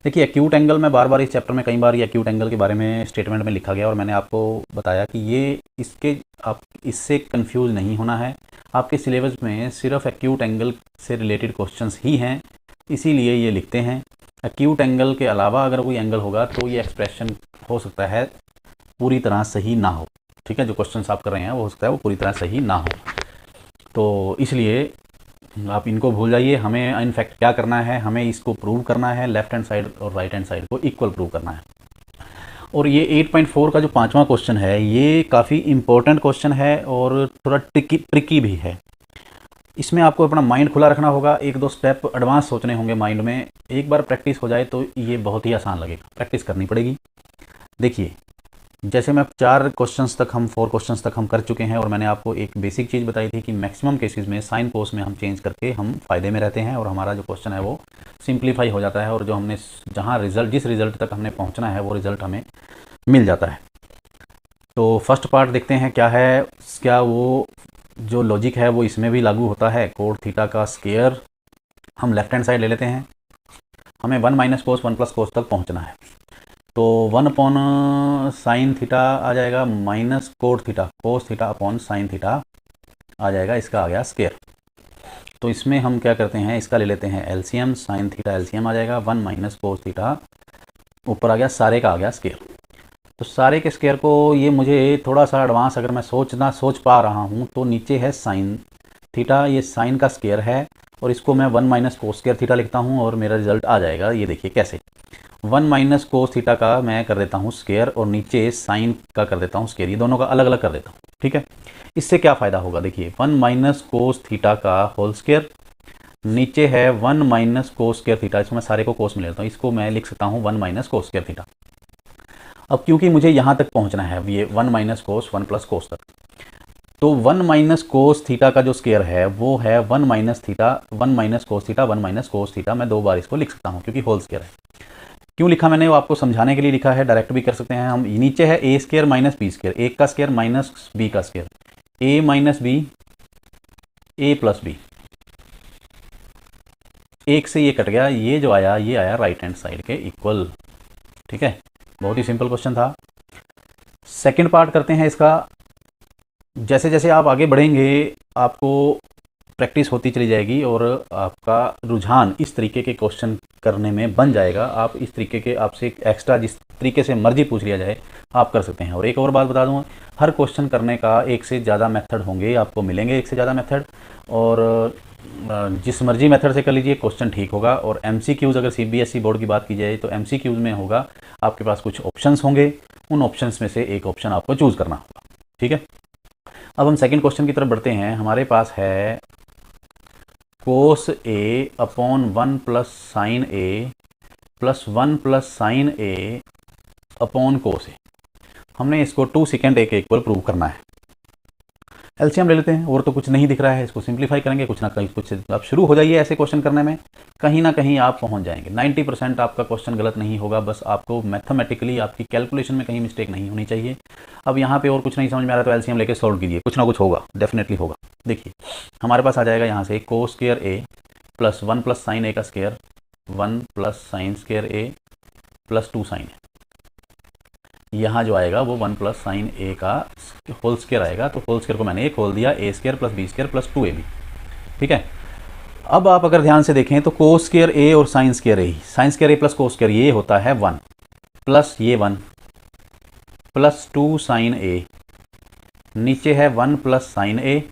देखिए acute angle में बार बार इस चैप्टर में कई बार ये एक्यूट एंगल के बारे में स्टेटमेंट में लिखा गया, और मैंने आपको बताया कि ये आप इससे कंफ्यूज नहीं होना है। आपके सिलेबस में सिर्फ एक्यूट एंगल से रिलेटेड क्वेश्चंस ही हैं, इसीलिए ये लिखते हैं। एक्यूट एंगल के अलावा अगर कोई एंगल होगा तो ये एक्सप्रेशन हो सकता है पूरी तरह सही ना हो। ठीक है, जो क्वेश्चन आप कर रहे हैं वो हो सकता है वो पूरी तरह सही ना हो, तो इसलिए आप इनको भूल जाइए। हमें इनफैक्ट क्या करना है, हमें इसको प्रूव करना है, लेफ्ट हैंड साइड और राइट हैंड साइड को इक्वल प्रूव करना है। और ये 8.4 का जो 5वां क्वेश्चन है ये काफ़ी इंपॉर्टेंट क्वेश्चन है और थोड़ा ट्रिकी भी है। इसमें आपको अपना माइंड खुला रखना होगा, 1-2 स्टेप एडवांस सोचने होंगे माइंड में। एक बार प्रैक्टिस हो जाए तो ये बहुत ही आसान लगेगा, प्रैक्टिस करनी पड़ेगी। देखिए जैसे मैं 4 क्वेश्चंस तक हम 4 क्वेश्चंस तक हम कर चुके हैं, और मैंने आपको एक बेसिक चीज़ बताई थी कि मैक्सिमम केसेस में साइन कोस में हम चेंज करके हम फ़ायदे में रहते हैं और हमारा जो क्वेश्चन है वो सिंप्लीफाई हो जाता है, और जो हमने जहाँ जिस रिज़ल्ट तक हमने पहुँचना है वो रिज़ल्ट हमें मिल जाता है। तो फर्स्ट पार्ट देखते हैं क्या है, क्या वो जो लॉजिक है वो इसमें भी लागू होता है। कोड थीटा का स्क्वायर हम लेफ्ट हैंड साइड ले लेते हैं, हमें 1 - cos 1 + cos तक पहुँचना है, तो 1/sin थीटा आ जाएगा minus cot theta cos theta upon sine theta आ जाएगा, इसका आ गया स्क्वायर। तो इसमें हम क्या करते हैं, इसका ले लेते हैं एलसीएम, साइन थीटा एलसीएम आ जाएगा 1 - cos थीटा, ऊपर आ गया सारे का आ गया स्क्वायर। तो सारे के स्क्वायर को ये मुझे थोड़ा सा एडवांस अगर मैं सोच पा रहा हूँ तो नीचे है साइन थीटा, ये साइन का स्क्वायर है और इसको मैं 1 - cos स्क्वायर थीटा लिखता हूँ और मेरा रिजल्ट आ जाएगा। ये देखिए कैसे, 1 - cos थीटा का मैं कर देता हूँ स्क्वायर और नीचे साइन का कर देता हूँ स्क्वायर, ये दोनों का अलग अलग कर देता हूँ। ठीक है, इससे क्या फ़ायदा होगा, देखिए 1 - cos थीटा का होल स्क्वायर, नीचे है 1 - cos स्क्वायर थीटा, इसको मैं सारे को कोस में ले लेता हूँ, इसको मैं लिख सकता हूँ 1 - cos स्क्वायर थीटा। अब क्योंकि मुझे यहाँ तक पहुँचना है, ये 1 - cos 1 + cos तक, तो 1 - cos थीटा का जो स्क्वायर है वो है 1 - cos थीटा 1 - cos थीटा। मैं 2 बार इसको लिख सकता हूँ क्योंकि होल स्क्वायर है। क्यों लिखा मैंने, वो आपको समझाने के लिए लिखा है, डायरेक्ट भी कर सकते हैं हम। नीचे है a² - b², एक का स्क्वायर माइनस b का square, a - b a + b, एक से ये कट गया, ये जो आया ये आया राइट हैंड साइड के इक्वल। ठीक है, बहुत ही सिंपल क्वेश्चन था। सेकंड पार्ट करते हैं इसका। जैसे जैसे आप आगे बढ़ेंगे आपको प्रैक्टिस होती चली जाएगी और आपका रुझान इस तरीके के क्वेश्चन करने में बन जाएगा। आप इस तरीके के, आपसे एक्स्ट्रा जिस तरीके से मर्जी पूछ लिया जाए आप कर सकते हैं। और एक और बात बता दूँ, हर क्वेश्चन करने का एक से ज़्यादा मेथड होंगे, आपको मिलेंगे एक से ज़्यादा मेथड, और जिस मर्जी मेथड से कर लीजिए क्वेश्चन ठीक होगा। और MCQs अगर CBSE बोर्ड की बात की जाए तो MCQs में होगा, आपके पास कुछ ऑप्शंस होंगे, उन ऑप्शंस में से एक ऑप्शन आपको चूज़ करना होगा। ठीक है, अब हम सेकंड क्वेश्चन की तरफ बढ़ते हैं। हमारे पास है cos A upon 1 plus sign A plus 1 plus sign A upon cos A। हमने इसको 2 सेकेंड A के इक्वल प्रूव करना है। एलसीएम ले लेते हैं, और तो कुछ नहीं दिख रहा है, इसको सिंप्लीफाई करेंगे, कुछ ना कहीं कुछ। अब शुरू हो जाइए ऐसे क्वेश्चन करने में, कहीं ना कहीं आप पहुंच जाएंगे। 90% आपका क्वेश्चन गलत नहीं होगा, बस आपको मैथमेटिकली आपकी कैलकुलेशन में कहीं मिस्टेक नहीं होनी चाहिए। अब यहाँ पे और कुछ नहीं समझ में आ रहा तो एलसीएम लेके सॉल्व कीजिए, कुछ ना कुछ होगा, डेफिनेटली होगा। देखिए हमारे पास आ जाएगा यहाँ से कोस स्क्वायर ए प्लस 1 प्लस साइन ए का स्क्वायर, 1 प्लस साइन स्क्वायर ए प्लस 2 साइन ए। यहाँ जो आएगा वो 1 प्लस साइन ए का होल स्क्वायर आएगा, तो होल स्क्वायर को मैंने एक खोल दिया, a square plus b square plus 2ab। ठीक है, अब आप अगर ध्यान से देखें तो कोस स्क्वायर ए और साइन स्क्वायर ए, साइन स्क्वायर ए प्लस कोस स्क्वायर ये होता है 1 प्लस ये 1 प्लस 2 साइन ए, नीचे है 1 plus sign a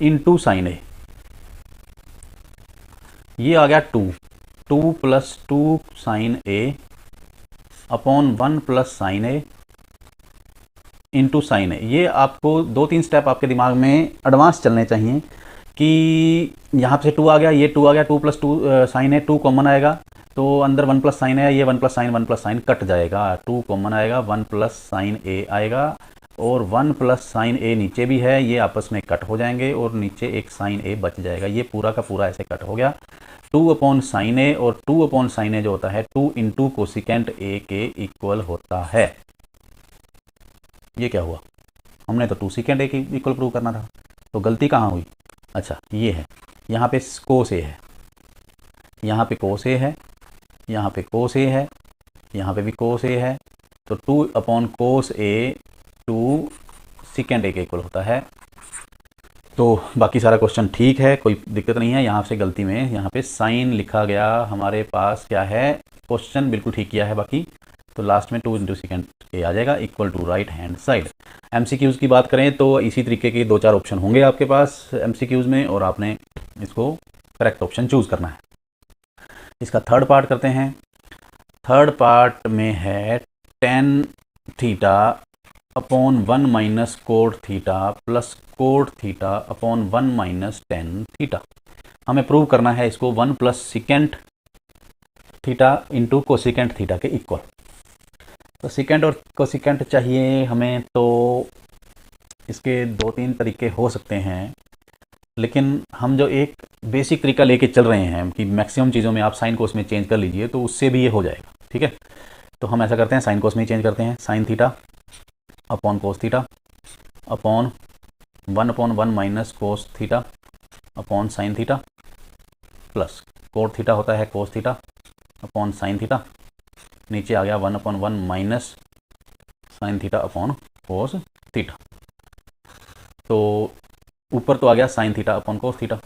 into sine ए, ये आ गया 2 plus 2 sign A upon 1 plus sign a into sine ए। ये आपको 2-3 स्टेप आपके दिमाग में एडवांस चलने चाहिए कि यहाँ से 2 आ गया, ये 2 आ गया, 2 प्लस 2 साइन ए, 2 कॉमन आएगा तो अंदर 1 प्लस साइन है, ये 1 प्लस साइन कट जाएगा, 2 कॉमन आएगा, 1 प्लस साइन ए आएगा, और 1 प्लस साइन ए नीचे भी है, ये आपस में कट हो जाएंगे और नीचे एक साइन ए बच जाएगा। ये पूरा का पूरा ऐसे कट हो गया। 2 अपॉन साइन ए, और 2 अपॉन साइन ए जो होता है 2 इंटू कोसिकेंट ए के इक्वल होता है। ये क्या हुआ, हमने तो 2 सेकेंड ए के इक्वल प्रूव करना था, तो गलती कहाँ हुई? अच्छा ये है, यहाँ पे कोस ए है, यहाँ पे कोस ए है, यहाँ पे कोस ए है, यहाँ पे भी कोस ए है, तो 2 अपॉन कोस ए 2 सेकेंड ए के इक्वल होता है। तो बाकी सारा क्वेश्चन ठीक है, कोई दिक्कत नहीं है। यहाँ से गलती में यहाँ पे साइन लिखा गया, हमारे पास क्या है, क्वेश्चन बिल्कुल ठीक किया है बाकी, तो लास्ट में 2 इंटू सेकेंड ए आ जाएगा equal to right hand side. MCQs की बात करें तो इसी तरीके के 2-4 ऑप्शन होंगे आपके पास MCQs में, और आपने इसको करेक्ट ऑप्शन चूज़ करना है। इसका थर्ड पार्ट करते हैं। थर्ड पार्ट में है tan theta upon 1 minus cot theta plus cot theta upon 1 minus tan theta. हमें प्रूव करना है इसको 1 plus secant theta into cosecant theta के इक्वल। तो सिकेंट और कोसिकेंट चाहिए हमें, तो इसके 2-3 तरीके हो सकते हैं, लेकिन हम जो एक बेसिक तरीका लेके चल रहे हैं कि मैक्सिमम चीज़ों में आप साइन कोस में चेंज कर लीजिए, तो उससे भी ये हो जाएगा। ठीक है, तो हम ऐसा करते हैं, साइन कोस में ही चेंज करते हैं। Sine theta upon cos theta upon 1/1 minus cos theta upon sine theta plus cot theta होता है कोस थीटा अपॉन साइन थीटा, नीचे आ गया 1/1 minus sine theta upon cos theta. तो ऊपर तो आ गया sine theta upon cos theta,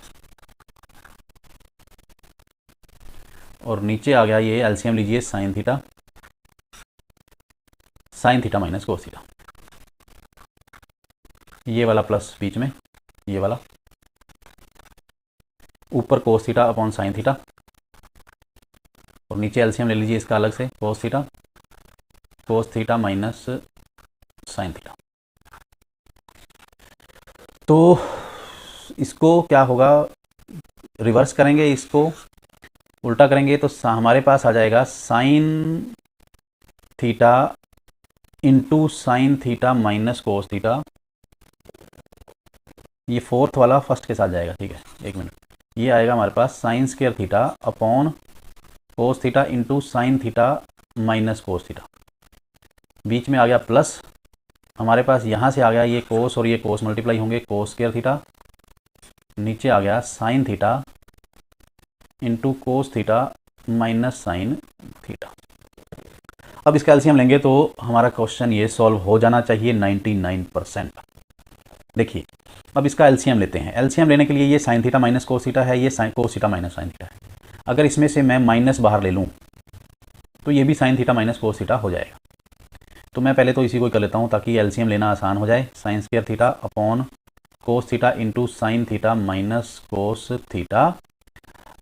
और नीचे आ गया ये एलसीएम लीजिए sign theta minus cos theta, ये वाला प्लस बीच में, ये वाला ऊपर कोस थीटा अपॉन साइन थीटा, और नीचे एलसीएम ले लीजिए इसका अलग से, cos theta minus sine theta. तो इसको क्या होगा, रिवर्स करेंगे, इसको उल्टा करेंगे तो हमारे पास आ जाएगा sign theta into sine theta minus cos theta. ये फोर्थ वाला फर्स्ट के साथ जाएगा। ठीक है, एक मिनट, ये आएगा हमारे पास sine square theta upon cos theta into sine theta minus cos theta, बीच में आ गया प्लस, हमारे पास यहाँ से आ गया ये कोस और ये कोस मल्टीप्लाई होंगे, कोस स्क्वायर थीटा, नीचे आ गया sign theta into cos theta minus sine theta. अब इसका एलसीएम लेंगे तो हमारा क्वेश्चन ये सॉल्व हो जाना चाहिए 99%। देखिए अब इसका एलसीएम लेते हैं। एलसीएम लेने के लिए ये sign theta minus cos theta है, ये cos theta minus sine theta है। अगर इसमें से मैं माइनस बाहर ले लूँ तो ये भी sign theta minus cos theta हो जाएगा।
तो मैं पहले तो इसी को कर लेता हूँ ताकि एलसीएम लेना आसान हो जाए। Sine square theta upon cos theta into sine theta minus cos theta,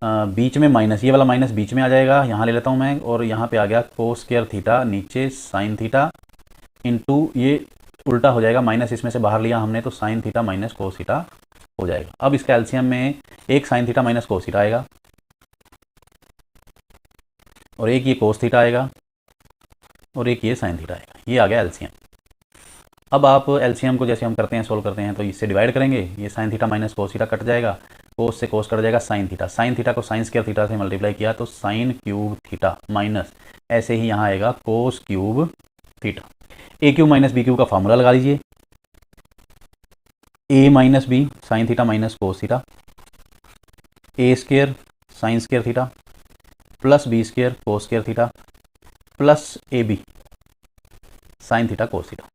बीच में माइनस, ये वाला माइनस बीच में आ जाएगा, यहाँ ले लेता हूँ मैं, और यहाँ पे आ गया कोस स्क्वायर थीटा नीचे साइन थीटा इंटू, ये उल्टा हो जाएगा, माइनस इसमें से बाहर लिया हमने तो sine theta minus cos theta हो जाएगा। अब इसका एलसीएम में एक sign theta minus cos theta आएगा और एक ये कोस थीटा आएगा और एक ये साइन थीटा आएगा। ये आ गया एलसीएम। अब आप एलसीएम को जैसे हम करते हैं, सोल्व करते हैं, तो इससे डिवाइड करेंगे, ये sign theta minus cos theta cut जाएगा, कोस से कोस कट जाएगा, साइन थीटा को साइन स्क्वायर थीटा से मल्टीप्लाई किया तो साइन क्यूब थीटा माइनस, ऐसे ही यहाँ आएगा cos cube theta. A cube minus b cube का फार्मूला लगा लीजिए, a minus b sine theta minus cos theta, a square sine square theta plus b square cos square theta plus a b sine theta cos theta.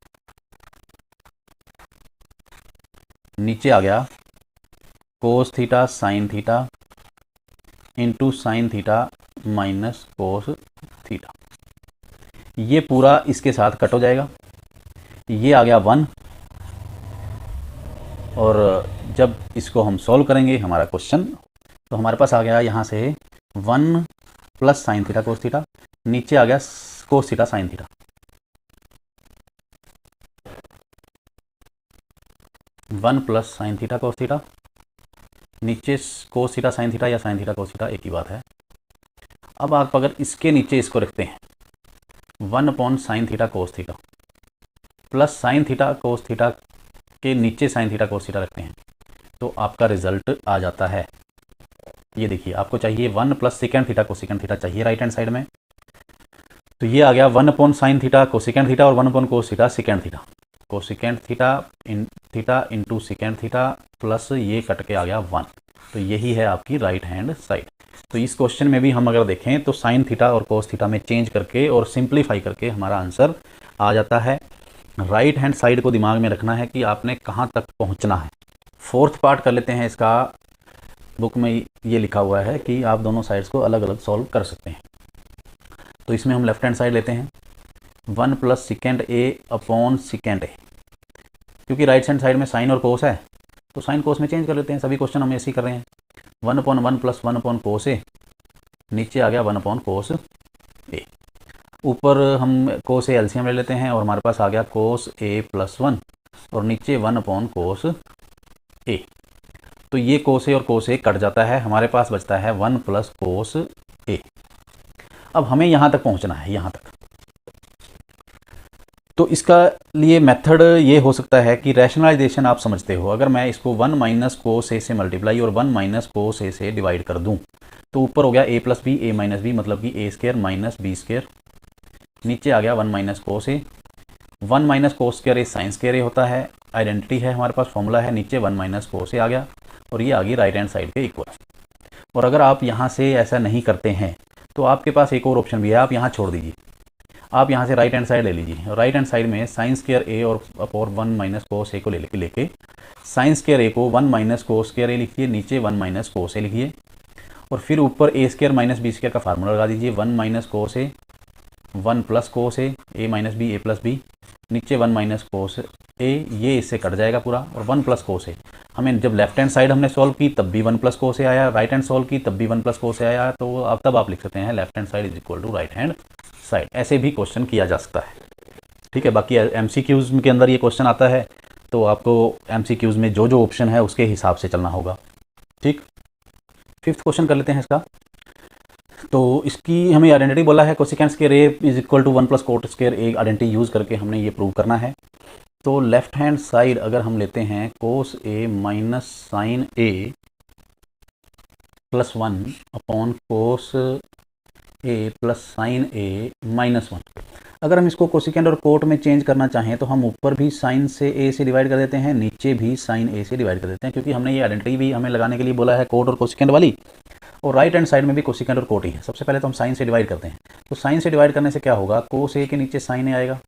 नीचे आ गया cos theta sine theta into sine theta minus cos theta. ये पूरा इसके साथ cut हो जाएगा, ये आ गया 1, और जब इसको हम सॉल्व करेंगे हमारा क्वेश्चन, तो हमारे पास आ गया यहाँ से 1 plus sine theta cos theta, नीचे आ गया cos theta sine theta, 1 plus sine theta cos theta, नीचे कोस थीटा साइन थीटा या साइन थीटा कोस थीटा एक ही बात है। अब आप अगर इसके नीचे इसको रखते हैं 1 upon sine theta cos theta plus sine theta cos theta के नीचे साइन थीटा कोस थीटा रखते हैं, तो आपका रिजल्ट आ जाता है। ये देखिए, आपको चाहिए 1 plus second theta cosecant theta चाहिए राइट हैंड साइड में, तो ये आ गया 1 upon sine theta cosecant theta और 1 upon cos theta second theta, cosecant theta into second theta plus ये कट के आ गया 1, तो यही है आपकी राइट हैंड साइड। तो इस क्वेश्चन में भी हम अगर देखें तो साइन थीटा और कोस थीटा में चेंज करके और सिंप्लीफाई करके हमारा आंसर आ जाता है। राइट हैंड साइड को दिमाग में रखना है कि आपने कहाँ तक पहुँचना है। फोर्थ पार्ट कर लेते हैं इसका। बुक में ये लिखा हुआ है कि आप दोनों साइड्स को अलग अलग सॉल्व कर सकते हैं। तो इसमें हम लेफ्ट हैंड साइड लेते हैं 1 प्लस सेकेंड ए अपॉन सेकेंड ए, क्योंकि राइट हैंड साइड में साइन और कोस है तो साइन कोस में चेंज कर लेते हैं। सभी क्वेश्चन हम ऐसे ही कर रहे हैं। 1 अपॉन 1 प्लस 1 अपॉन कोस ए, नीचे आ गया 1 अपॉन कोस ए, ऊपर हम कोस ए एलसीएम ले लेते हैं और हमारे पास आ गया कोस ए प्लस 1 और नीचे 1 अपॉन कोस ए। तो ये कोस ए और कोस ए कट जाता है, हमारे पास बचता है 1 प्लस कोस ए। अब हमें यहाँ तक पहुँचना है, यहाँ तक। तो इसका लिए मेथड ये हो सकता है कि रैशनलाइजेशन आप समझते हो, अगर मैं इसको 1 माइनस कोस ए से मल्टीप्लाई और 1 माइनस कोस ए से डिवाइड कर दूं तो ऊपर हो गया ए plus B, A minus B, मतलब कि A square minus B square, नीचे आ गया 1 minus cos a. 1 minus cos square A sign square A होता है, आइडेंटिटी है हमारे पास, फॉर्मूला है, नीचे 1 माइनस कोस ए आ गया और ये आ गई राइट हैंड साइड के इक्वल। और अगर आप यहाँ से ऐसा नहीं करते हैं तो आपके पास एक और ऑप्शन भी है, आप यहाँ छोड़ दीजिए, आप यहाँ से राइट हैंड साइड ले लीजिए। राइट हैंड साइड में साइन स्क्वायर ए और 1 माइनस कोस ए को लेके साइन स्क्वायर ए को 1 माइनस कोस स्क्वायर ए लिखिए, नीचे 1 माइनस कोस ए लिखिए और फिर ऊपर ए स्क्वायर माइनस बी स्क्वायर का फार्मूला लगा दीजिए। 1 minus cos a, 1 plus cos A minus B, A plus B, नीचे 1 माइनस कोस ए, ये इससे कट जाएगा पूरा, और 1 प्लस कोस ए। हमें जब लेफ्ट हैंड साइड हमने सॉल्व की तब भी 1 प्लस कोस ए आया, राइट हैंड सॉल्व की तब भी 1 प्लस कोस ए आया, तो अब तब आप लिख सकते हैं left hand side is equal to right hand side. ऐसे भी क्वेश्चन किया जा सकता है, ठीक है। बाकी एमसीक्यूज के अंदर ये क्वेश्चन आता है तो आपको एमसीक्यूज में जो जो ऑप्शन है उसके हिसाब से चलना होगा, ठीक। 5th क्वेश्चन कर लेते हैं इसका। तो इसकी हमें आइडेंटिटी बोला है cosecant square A is equal to 1 plus cot square A, identity use करके हमने ये प्रूव करना है। तो लेफ्ट हैंड साइड अगर हम लेते हैं कोस A minus sine A plus 1 upon cos A plus sign A minus 1, अगर हम इसको कोसेकेंड और कोट में चेंज करना चाहें तो हम ऊपर भी साइन से ए से डिवाइड कर देते हैं, नीचे भी साइन ए से डिवाइड कर देते हैं, क्योंकि हमने ये आइडेंटिटी भी हमें लगाने के लिए बोला है कोट और कोसेकेंड वाली, और राइट हैंड साइड में भी कोसेकेंड और कोट ही है। सबसे पहले तो हम साइन से डिवाइड करते हैं। तो साइन से डिवाइड करने से क्या होगा, कोस ए के नीचे साइन ए आएगा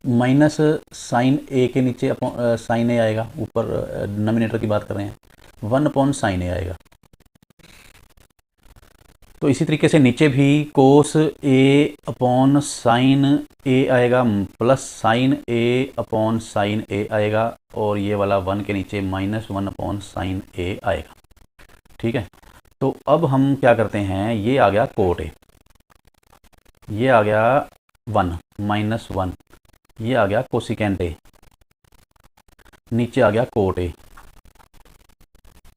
माइनस साइन ए के नीचे साइन ए आएगा, ऊपर नॉमिनेटर की बात कर रहे हैं, 1 अपॉन साइन ए आएगा, तो इसी तरीके से नीचे भी कोस ए अपॉन साइन ए आएगा प्लस साइन ए अपॉन साइन ए आएगा, और ये वाला 1 के नीचे -1 अपॉन साइन ए आएगा। ठीक है, तो अब हम क्या करते हैं, ये आ गया कोट ए, ये आ गया 1 -1, ये आ गया कोसिकेंट ए, नीचे आ गया कोट ए,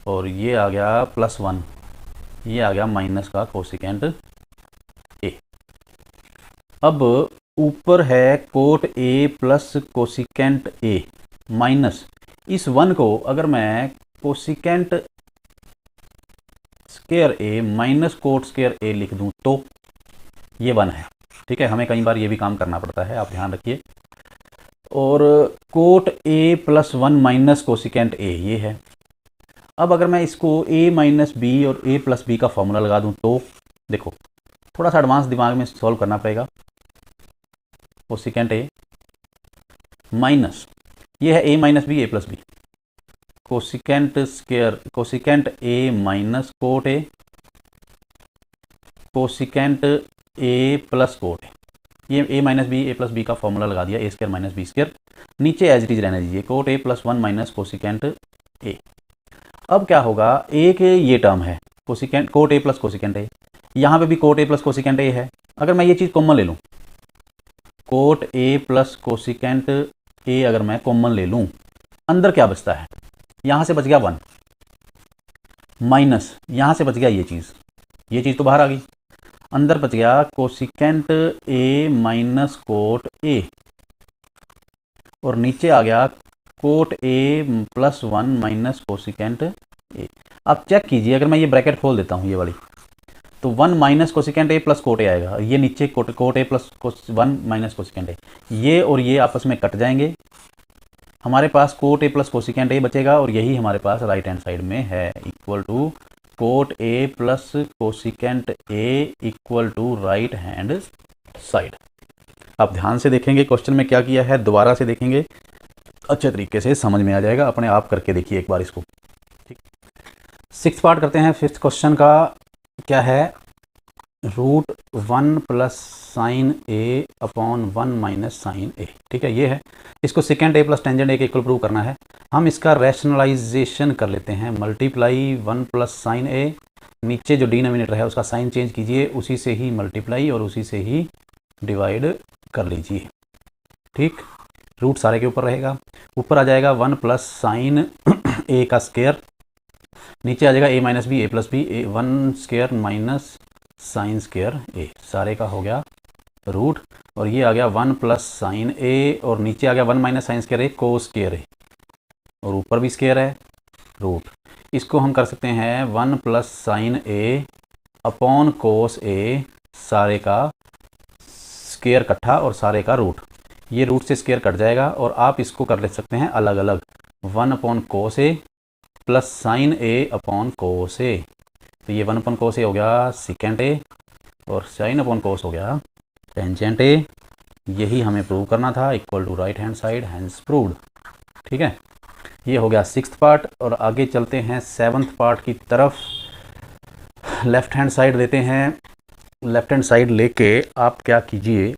और ये आ गया +1, ये आ गया माइनस का कोसिकेंट ए। अब ऊपर है cot A plus cosecant A minus इस 1 को अगर मैं cosecant square A minus cot square ए लिख दूं तो ये 1 है। ठीक है, हमें कई बार ये भी काम करना पड़ता है, आप ध्यान रखिए। और coat A +1 minus cosecant a ये है। अब अगर मैं इसको a माइनस बी और a प्लस बी का फॉर्मूला लगा दूं तो देखो, थोड़ा सा एडवांस दिमाग में सॉल्व करना पड़ेगा। कोसिकेंट ए माइनस ये है a minus B a plus B, cosecant square cosecant a minus cot A, cosecant a plus cot A. ये a minus B a plus B का फॉर्मूला लगा दिया, a square minus B square, नीचे as it is रहने दीजिए cot a +1 minus cosecant A. अब क्या होगा, एक ये टर्म है cosecant cot A plus cosecant A, यहाँ पे भी कोट ए प्लस कोसिकेंट ए है। अगर मैं ये चीज़ कॉमन ले लूँ, कोट ए प्लस कोसिकेंट ए अगर मैं कॉमन ले लूँ, अंदर क्या बचता है, यहाँ से बच गया 1 माइनस यहाँ से बच गया ये चीज़ तो बाहर आ गई, अंदर बच गया कोसिकेंट ए माइनस कोट ए, और नीचे आ गया coat A +1 minus cosecant A. अब चेक कीजिए, अगर मैं ये ब्रैकेट खोल देता हूँ ये वाली, तो 1 minus cosecant a plus cot a आएगा, ये नीचे cot A plus 1 minus cosecant a, ये और ये आपस में कट जाएंगे, हमारे पास cot A plus cosecant a बचेगा, और यही हमारे पास राइट हैंड साइड में है, equal to cot A plus cosecant A equal to right hand side. आप ध्यान से देखेंगे क्वेश्चन में क्या किया है, दोबारा से देखेंगे, अच्छे तरीके से समझ में आ जाएगा, अपने आप करके देखिए एक बार इसको। ठीक, 6th पार्ट करते हैं। 5th क्वेश्चन का क्या है, √1 प्लस साइन ए अपॉन 1 माइनस साइन ए। ठीक है, ये है, इसको सेकेंड ए प्लस टेंजेंट ए के इक्वल प्रूव करना है। हम इसका रैशनलाइजेशन कर लेते हैं, मल्टीप्लाई 1 प्लस साइन ए, नीचे जो डिनोमिनेटर है उसका साइन चेंज कीजिए, उसी से ही मल्टीप्लाई और उसी से ही डिवाइड कर लीजिए। ठीक, रूट सारे के ऊपर रहेगा, ऊपर आ जाएगा 1 प्लस साइन ए का स्क्वायर, नीचे आ जाएगा a minus B a plus b, 1 square minus sine square a, सारे का हो गया रूट, और ये आ गया 1 प्लस साइन ए, और नीचे आ गया 1 minus sine square A cos square ए, और ऊपर भी स्क्वायर है रूट। इसको हम कर सकते हैं 1 प्लस साइन ए अपॉन कोस ए, सारे का स्क्वायर इकट्ठा और सारे का रूट, ये रूट से स्क्वायर कट जाएगा, और आप इसको कर ले सकते हैं अलग अलग, 1 upon cos A plus sign A upon cos ए, तो ये 1 अपॉन कोस ए हो गया सेकेंड ए, और साइन अपॉन कोस हो गया टेंजेंट ए। यही हमें प्रूव करना था, equal to right hand side, hence proved. ठीक है, ये हो गया 6th पार्ट, और आगे चलते हैं 7th पार्ट की तरफ। लेफ्ट हैंड साइड लेते हैं, लेफ्ट हैंड साइड लेके आप क्या कीजिए,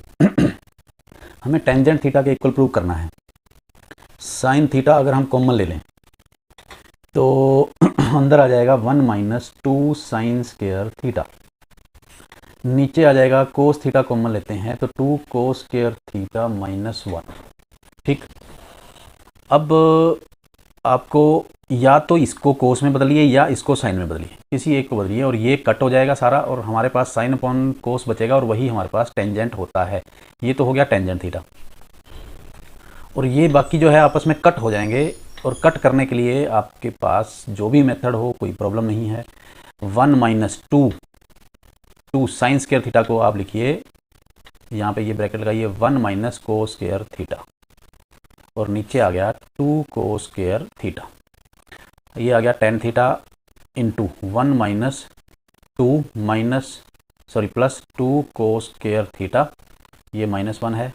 हमें टेंजेंट थीटा के इक्वल प्रूव करना है। साइन थीटा अगर हम कॉमन ले लें तो अंदर आ जाएगा 1 माइनस 2 साइन स्क्वायर थीटा, नीचे आ जाएगा कोस थीटा कॉमन लेते हैं तो 2 कोस स्क्वायर थीटा -1। ठीक, अब आपको या तो इसको कोस में बदलिए या इसको साइन में बदलिए, किसी एक को बदलिए, और ये कट हो जाएगा सारा, और हमारे पास साइन अपॉन कोस बचेगा, और वही हमारे पास टेंजेंट होता है। ये तो हो गया टेंजेंट थीटा, और ये बाकी जो है आपस में कट हो जाएंगे, और कट करने के लिए आपके पास जो भी मेथड हो कोई प्रॉब्लम नहीं है। 1 माइनस 2 साइन स्क्वायर थीटा को आप लिखिए, यहाँ पे ये ब्रैकेट लगाइए, 1 माइनस कोस स्क्वायर थीटा, और नीचे आ गया 2 कोस स्क्वायर थीटा, ये आ गया ten theta into 1 minus 2 plus 2 cos square theta, ये -1 है,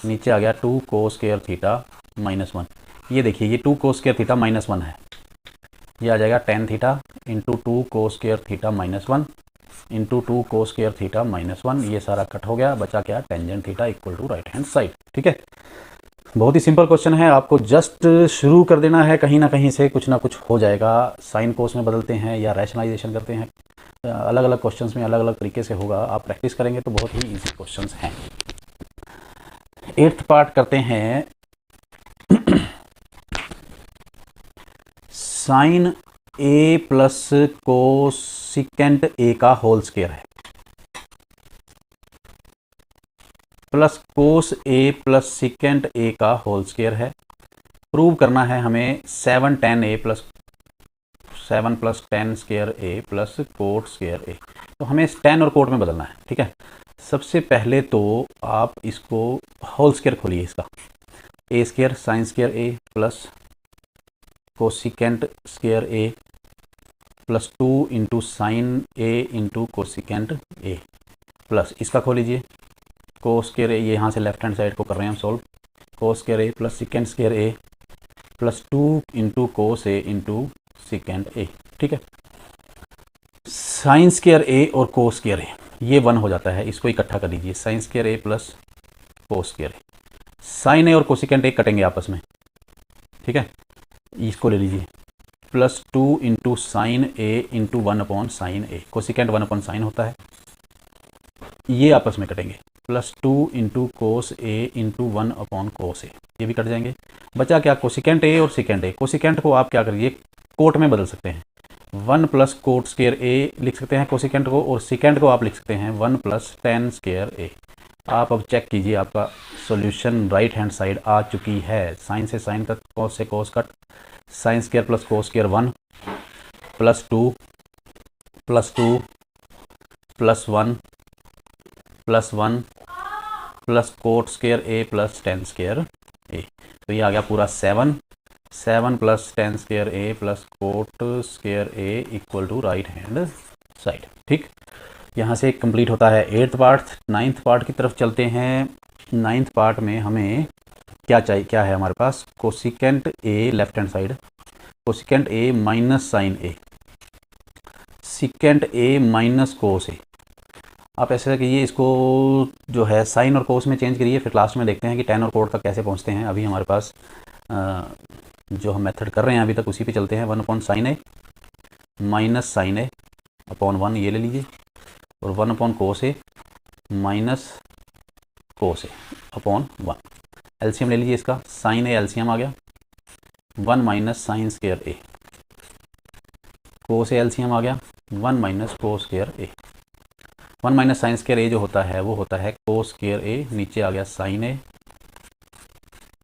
नीचे आ गया 2 कोस स्क्वायर थीटा -1। ये देखिए ये 2 कोस स्क्वायर थीटा -1 है, ये आ जाएगा tan theta into 2 cos square theta -1, into 2 cos square theta minus 1, ये सारा कट हो गया, बचा क्या, tangent theta equal to right hand side. ठीक है, बहुत ही सिंपल क्वेश्चन है, आपको जस्ट शुरू कर देना है, कहीं ना कहीं से कुछ ना कुछ हो जाएगा। साइन कोस में बदलते हैं या रैशनलाइजेशन करते हैं, अलग अलग क्वेश्चंस में अलग अलग तरीके से होगा, आप प्रैक्टिस करेंगे तो बहुत ही इजी क्वेश्चंस हैं। 8th पार्ट करते हैं। Sine A plus cosecant A का होल स्क्वायर है plus cos A plus secant A का होल स्क्वायर है। प्रूव करना है हमें 7 tan a plus 7 plus tan square A plus cot square ए। तो हमें tan और कोट में बदलना है। ठीक है, सबसे पहले तो आप इसको होल स्क्वायर खोलिए, इसका a square sine square A plus cosecant square A plus 2 into sine a into cosecant a plus इसका खोल लीजिए कोस स्क्वायर ए, ये यहाँ से लेफ्ट हैंड साइड को कर रहे हैं हम सॉल्व, कोस स्क्वायर ए प्लस सिकेंट स्क्वायर ए प्लस 2 इंटू कोस ए इंटू सिकेंट ए। ठीक है, साइन स्क्वायर ए और कोस स्क्वायर ए ये 1 हो जाता है, इसको इकट्ठा कर लीजिए, साइन स्क्वायर ए प्लस कोस स्क्वायर ए। साइन ए और कोसिकेंट ए कटेंगे आपस में। ठीक है, इसको ले लीजिए plus 2 into sine a into 1 upon sine A, cosecant 1 upon sign होता है, ये आपस में कटेंगे, प्लस 2 इंटू कोस ए इंटू 1 अपॉन कोस ए, ये भी कट जाएंगे। बचा क्या, कोसिकेंट ए और सिकेंट ए। कोसिकेंट को आप क्या करिए, कोट में बदल सकते हैं, 1 प्लस कोट स्क्वायर ए लिख सकते हैं कोसिकेंट को, और सिकेंट को आप लिख सकते हैं 1 प्लस tan स्क्वायर ए। आप अब चेक कीजिए, आपका सॉल्यूशन राइट हैंड साइड आ चुकी है। साइन से साइन कट, कोस से cos cut, sine square plus cos square 1 plus 2 plus 2 plus 1 plus 1 plus cot square ए प्लस tan स्क्वायर ए। तो ये आ गया पूरा 7 plus tan square A plus cot square A equal to right hand side. ठीक, यहाँ से complete होता है 8th पार्ट। 9th पार्ट की तरफ चलते हैं। 9th पार्ट में हमें क्या चाहिए, क्या है हमारे पास, cosecant A left hand side, cosecant A minus sine A, secant A minus cos A. आप ऐसा कीजिए, इसको जो है साइन और कोस में चेंज करिए, फिर लास्ट में देखते हैं कि tan और कोट तक कैसे पहुंचते हैं। अभी हमारे पास जो हम मेथड कर रहे हैं अभी तक उसी पे चलते हैं। 1 upon sine A minus sine A upon 1 ये ले लीजिए, और 1 upon cos A minus cos A upon 1। LCM ले लीजिए इसका, साइन ए एलसीएम आ गया 1 minus sine square A, cos A LCM आ गया 1 minus cos square A. 1 minus sine square A जो होता है वो होता है कोस स्क्वायर ए, नीचे आ गया sign A.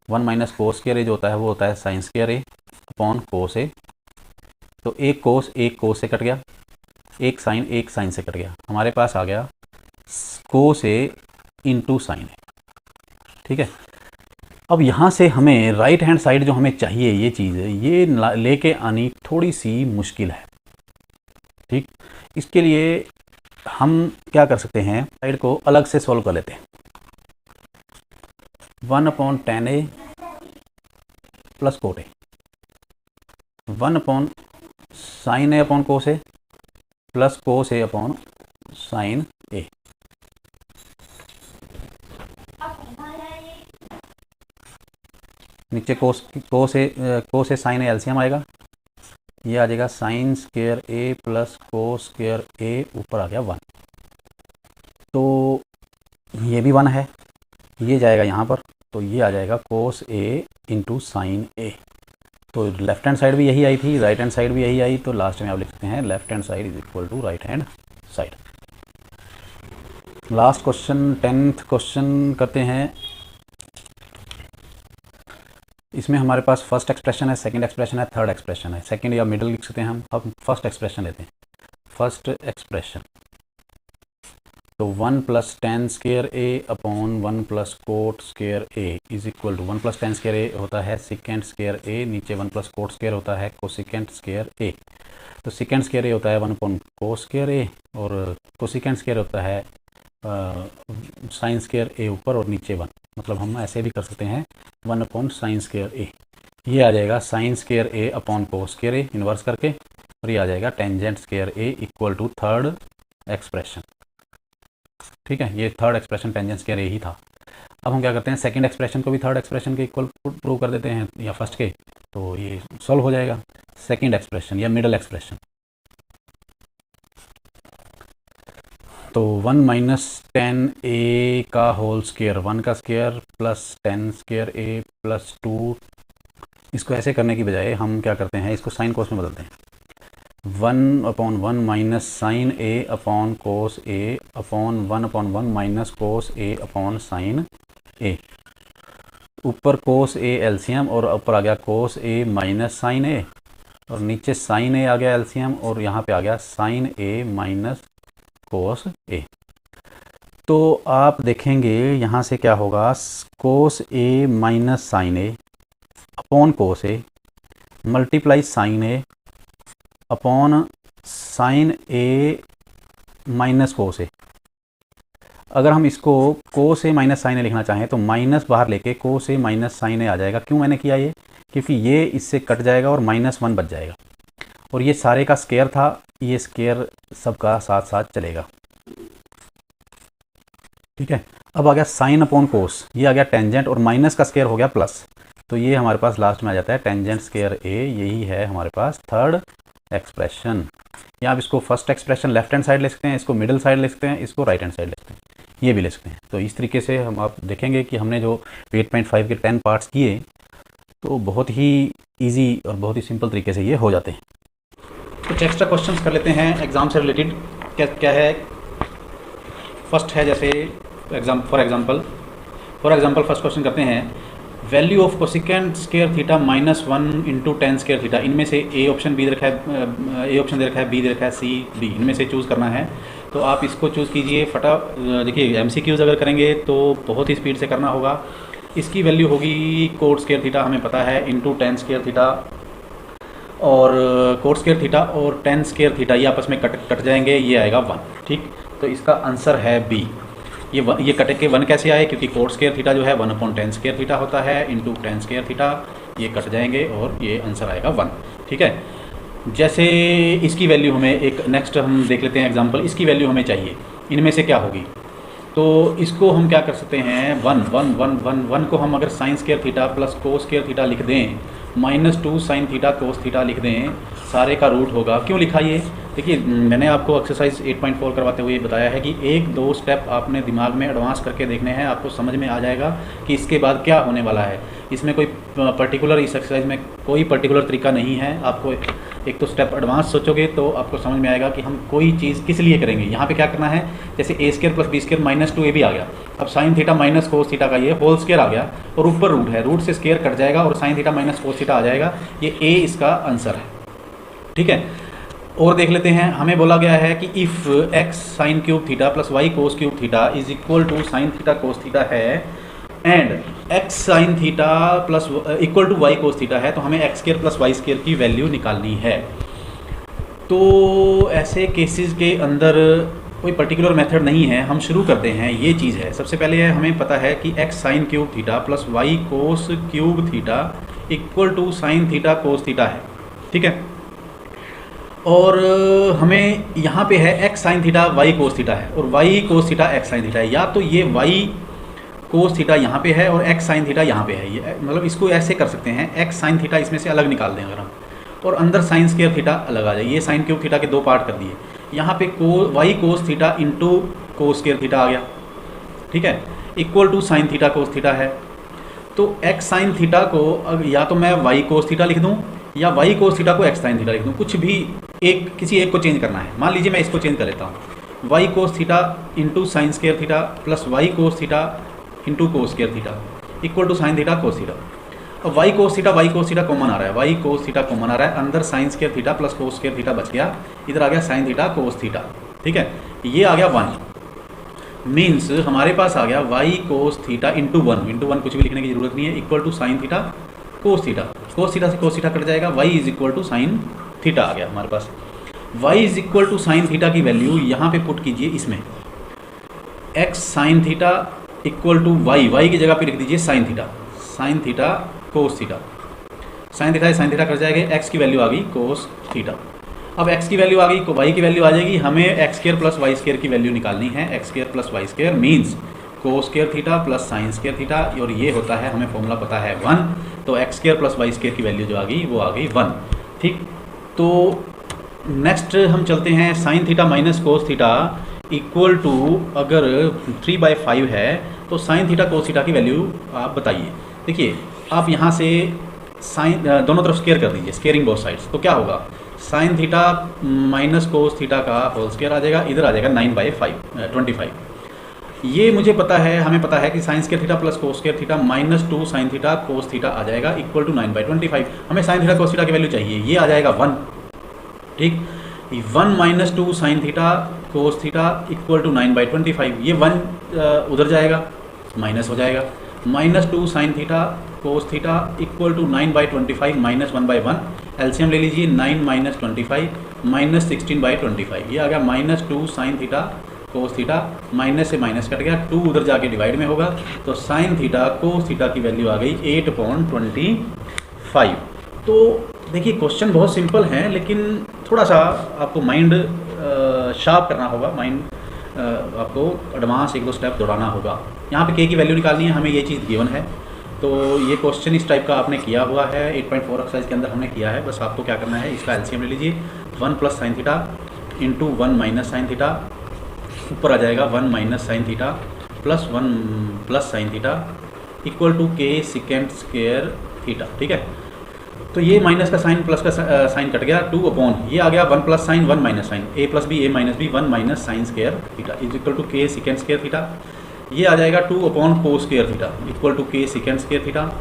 1 minus cos square A जो होता है वो होता है sine square A upon cos ए। तो एक कोस से कट गया, एक साइन से कट गया, हमारे पास आ गया कोस ए इंटू साइन ए। ठीक है, अब यहाँ से हमें राइट हैंड साइड जो हमें चाहिए, ये चीज़ है, ये लेके आनी थोड़ी सी मुश्किल है। ठीक, इसके लिए हम क्या कर सकते हैं, साइड को अलग से सॉल्व कर लेते हैं। 1 upon tan A plus cot A, 1 upon sine A upon cos A plus cos A upon sine A. नीचे cos A sign A LCM आएगा, ये आ जाएगा साइन स्क्वायर ए प्लस कोस स्क्वायर ए, ऊपर आ गया 1। तो ये भी 1 है, ये जाएगा यहाँ पर, तो ये आ जाएगा कोस ए इंटू साइन ए। तो लेफ्ट हैंड साइड भी यही आई थी, राइट हैंड साइड भी यही आई, तो लास्ट में आप लिख सकते हैं left hand side is equal to right hand side. Last question 10th question करते हैं। इसमें हमारे पास फर्स्ट एक्सप्रेशन है, सेकंड एक्सप्रेशन है, थर्ड एक्सप्रेशन है। सेकंड या मिडिल लिख सकते हैं हम फर्स्ट एक्सप्रेशन लेते हैं। फर्स्ट एक्सप्रेशन तो 1 plus tan square A upon 1 plus cot square A is equal to 1 plus tan square A होता है सिकेंट स्क्वायर ए, नीचे 1 प्लस कोट स्क्वायर होता है कोसिकेंट स्क्वायर ए। तो सिकेंट स्क्वायर ए होता है 1 अपॉन कोस स्क्वायर ए, और कोसिकेंट स्क्वायर होता है साइन स्क्वायर ए ऊपर और नीचे 1। मतलब हम ऐसे भी कर सकते हैं 1 अपॉन साइन स्क्वायर ए, ये आ जाएगा sine square A upon cos square A inverse करके, और ये आ जाएगा tangent square A equal to third expression. ठीक है, ये थर्ड एक्सप्रेशन टेंजेंट स्क्वायर यही था। अब हम क्या करते हैं, सेकंड एक्सप्रेशन को भी थर्ड एक्सप्रेशन के इक्वल प्रूव कर देते हैं या फर्स्ट के, तो ये सॉल्व हो जाएगा। सेकंड एक्सप्रेशन या मिडल एक्सप्रेशन, तो 1 माइनस 10a का होल स्क्वायर, 1 का square plus 10 square a plus 2, इसको ऐसे करने की बजाय हम क्या करते हैं, इसको साइन कोस में बदलते हैं। 1/1 minus sine a upon cos a upon 1/1 minus cos a upon sine a। ऊपर कोस a एलसीएम और ऊपर आ गया cos a minus sine a, और नीचे साइन a आ गया एलसीएम और यहाँ पे आ गया sine a minus cos a। तो आप देखेंगे यहाँ से क्या होगा, cos a minus sine a upon cos a multiply sine a upon sine a minus cos a। अगर हम इसको cos a minus sine a लिखना चाहें तो माइनस बाहर लेके cos a minus sine a आ जाएगा। क्यों मैंने किया ये, क्योंकि ये इससे कट जाएगा और -1 बच जाएगा, और ये सारे का स्क्वायर था, ये स्क्वायर सबका साथ साथ चलेगा। ठीक है, अब आ गया साइन अपॉन कोस, ये आ गया टेंजेंट और माइनस का स्क्वायर हो गया प्लस, तो ये हमारे पास लास्ट में आ जाता है टेंजेंट स्क्वायर a। यही है हमारे पास थर्ड एक्सप्रेशन। या आप इसको first expression left hand side ले सकते हैं, इसको मिडिल साइड ले सकते हैं, इसको राइट हैंड साइड ले सकते हैं, ये भी ले सकते हैं। तो इस तरीके से हम आप देखेंगे कि हमने जो 8.5 के 10 पार्ट्स किए तो बहुत ही ईजी और बहुत ही सिंपल तरीके से ये हो जाते हैं। कुछ एक्स्ट्रा क्वेश्चंस कर लेते हैं एग्ज़ाम से रिलेटेड। क्या है, फर्स्ट है जैसे फॉर एग्जांपल फर्स्ट क्वेश्चन करते हैं, value of cosecant square theta -1 into 10 square theta. इनमें से ए ऑप्शन बी दे रखा है, ए ऑप्शन दे रखा है, बी दे रखा है, सी डी, इनमें से चूज़ करना है। तो आप इसको चूज़ कीजिए देखिए MCQs अगर करेंगे तो बहुत ही स्पीड से करना होगा। इसकी वैल्यू होगी कोट स्क्वायर थीटा, हमें पता है, इंटू 10 स्क्वायर थीटा, और कोट स्क्वायर थीटा और 10 स्क्वायर थीटा ये आपस में कट जाएंगे, ये आएगा 1। ठीक, तो इसका आंसर है बी। ये कट के 1 कैसे आए, क्योंकि कोट स्क्वायर थीटा जो है 1/10 स्क्वायर थीटा होता है, इंटू 10 स्क्वायर थीटा, ये कट जाएंगे और ये आंसर आएगा 1। ठीक है, जैसे इसकी वैल्यू हमें एक नेक्स्ट हम देख लेते हैं एग्जांपल, इसकी वैल्यू हमें चाहिए, इनमें से क्या होगी। तो इसको हम क्या कर सकते हैं, 1 को हम अगर sine square theta plus cos square theta लिख दें, -2 साइन थीटा कोस थीटा लिख दें, सारे का रूट होगा। क्यों लिखा ये, देखिए मैंने आपको एक्सरसाइज 8.4 करवाते हुए बताया है कि 1-2 स्टेप आपने दिमाग में एडवांस करके देखने हैं, आपको समझ में आ जाएगा कि इसके बाद क्या होने वाला है। इसमें कोई पर्टिकुलर, इस एक्सरसाइज में कोई पर्टिकुलर तरीका नहीं है। आपको एक तो स्टेप एडवांस सोचोगे तो आपको समझ में आएगा कि हम कोई चीज़ किस लिए करेंगे। यहाँ पे क्या करना है, जैसे a² + b² -2ab आ गया, अब sign theta minus cos theta का ये होल स्क्वायर आ गया और ऊपर रूट है, रूट से स्क्वायर कट जाएगा और sine theta minus cos theta आ जाएगा। ये a इसका आंसर है। ठीक है, और देख लेते हैं, हमें बोला गया है कि if x sine cube theta plus y cos cube theta is equal to sine theta cos theta है, and x sine theta plus equal to y cos theta है, तो हमें x² + y² की वैल्यू निकालनी है। तो ऐसे केसेस के अंदर कोई पर्टिकुलर मेथड नहीं है, हम शुरू करते हैं। ये चीज़ है, सबसे पहले हमें पता है कि x sine cube theta plus y cos cube theta equal to sine theta cos theta है। ठीक है, और हमें यहाँ पे है x sine theta y cos theta है और y cos theta x sine theta है, या तो ये y कोस थीटा यहाँ पे है और x साइन थीटा यहाँ पे है। ये मतलब इसको ऐसे कर सकते हैं, x साइन थीटा इसमें से अलग निकाल दें अगर हम, और अंदर साइन स्क्वायर थीटा अलग आ जाए। ये साइन क्यूब थीटा के 2 पार्ट कर दिए, यहाँ पे y cos theta into cos square theta आ गया। ठीक है, equal to sine theta cos theta है। तो x साइन थीटा को या तो मैं y कोस थीटा लिख दूँ या y कोस थीटा को x साइन थीटा लिख दूँ, कुछ भी किसी एक को चेंज करना है। मान लीजिए मैं इसको चेंज कर लेता हूँ, y cos theta into sine square theta plus y cos theta into cos square theta equal to sine theta cos theta. अब y कोस थीटा कॉमन आ रहा है, y कोस थीटा कॉमन आ रहा है, अंदर sine square theta plus cos square theta बच गया, इधर आ गया साइन थीटा कोस थीटा। ठीक है, ये आ गया 1, मीन्स हमारे पास आ गया y कोस थीटा इंटू 1 कुछ भी लिखने की जरूरत नहीं है, equal to sine theta cos theta. Cos theta से कोस थीटा कट जाएगा, y is equal to sine theta आ गया हमारे पास। y is equal to sine theta की वैल्यू यहाँ पे पुट कीजिए, इसमें x sine theta equal to y की जगह पे लिख दीजिए sine theta cos theta. Sine theta cut जाएगा, x की वैल्यू आ गई कोस थीटा।
अब x की वैल्यू आ गई, y की वैल्यू आ जाएगी, हमें X square plus Y square की वैल्यू निकालनी है। X square plus Y square means cos square theta plus sine square theta, और ये होता है, हमें फॉर्मूला पता है 1, तो X square plus Y square की वैल्यू जो आ गई वो आ गई 1। ठीक, तो नेक्स्ट हम चलते हैं sine theta minus cos theta equal to, अगर 3/5 है तो साइन थीटा कोस थीटा की वैल्यू आप बताइए। देखिए आप यहाँ से साइन दोनों तरफ स्क्वायर कर दीजिए, स्क्वेयरिंग बोथ साइड्स, तो क्या होगा, sign theta minus cos theta का होल स्क्वायर आ जाएगा, इधर आ जाएगा 9/25। ये मुझे पता है, हमें पता है कि sine square theta plus cos square theta minus 2 sine theta cos theta आ जाएगा इक्वल टू 9/25। हमें साइन थीटा कोस थीटा की वैल्यू चाहिए, ये आ जाएगा 1। ठीक, 1 minus 2 sine theta cos theta equal to 9/25, ये 1 उधर जाएगा, माइनस हो जाएगा, minus 2 sine theta cos theta equal to 9/25 minus 1/1, LCM ले लीजिए, 9 माइनस 25 माइनस 16/25, ये आ गया minus 2 sine theta cos theta, minus से माइनस कट गया, 2 उधर जाके डिवाइड में होगा, तो साइन थीटा कोस थीटा की वैल्यू आ गई 8/25। तो देखिए क्वेश्चन बहुत सिंपल हैं, लेकिन थोड़ा सा आपको माइंड शार्प करना होगा, माइंड आपको एडवांस 1-2 स्टेप दौड़ाना होगा। यहाँ पे के की वैल्यू निकालनी है, हमें ये चीज़ गिवन है, तो ये क्वेश्चन इस टाइप का आपने किया हुआ है, 8.4 एक्सरसाइज के अंदर हमने किया है। बस आपको क्या करना है, इसका एलसीएम ले लीजिए, 1 plus sine theta into 1 minus sine theta, ऊपर आ जाएगा 1 minus sine theta plus 1 plus sine theta equal to के सेकेंड स्क्वायर थीटा। ठीक है, तो ये माइनस का साइन प्लस का साइन कट गया, 2 अपॉन ये आ गया 1 plus sine 1 minus sine, a plus B A minus B 1 minus sine square theta is equal to के सेकेंड स्क्वायर थीटा। ये आ जाएगा 2 upon cos square theta equal to के सेकेंड स्क्वायर थीटा।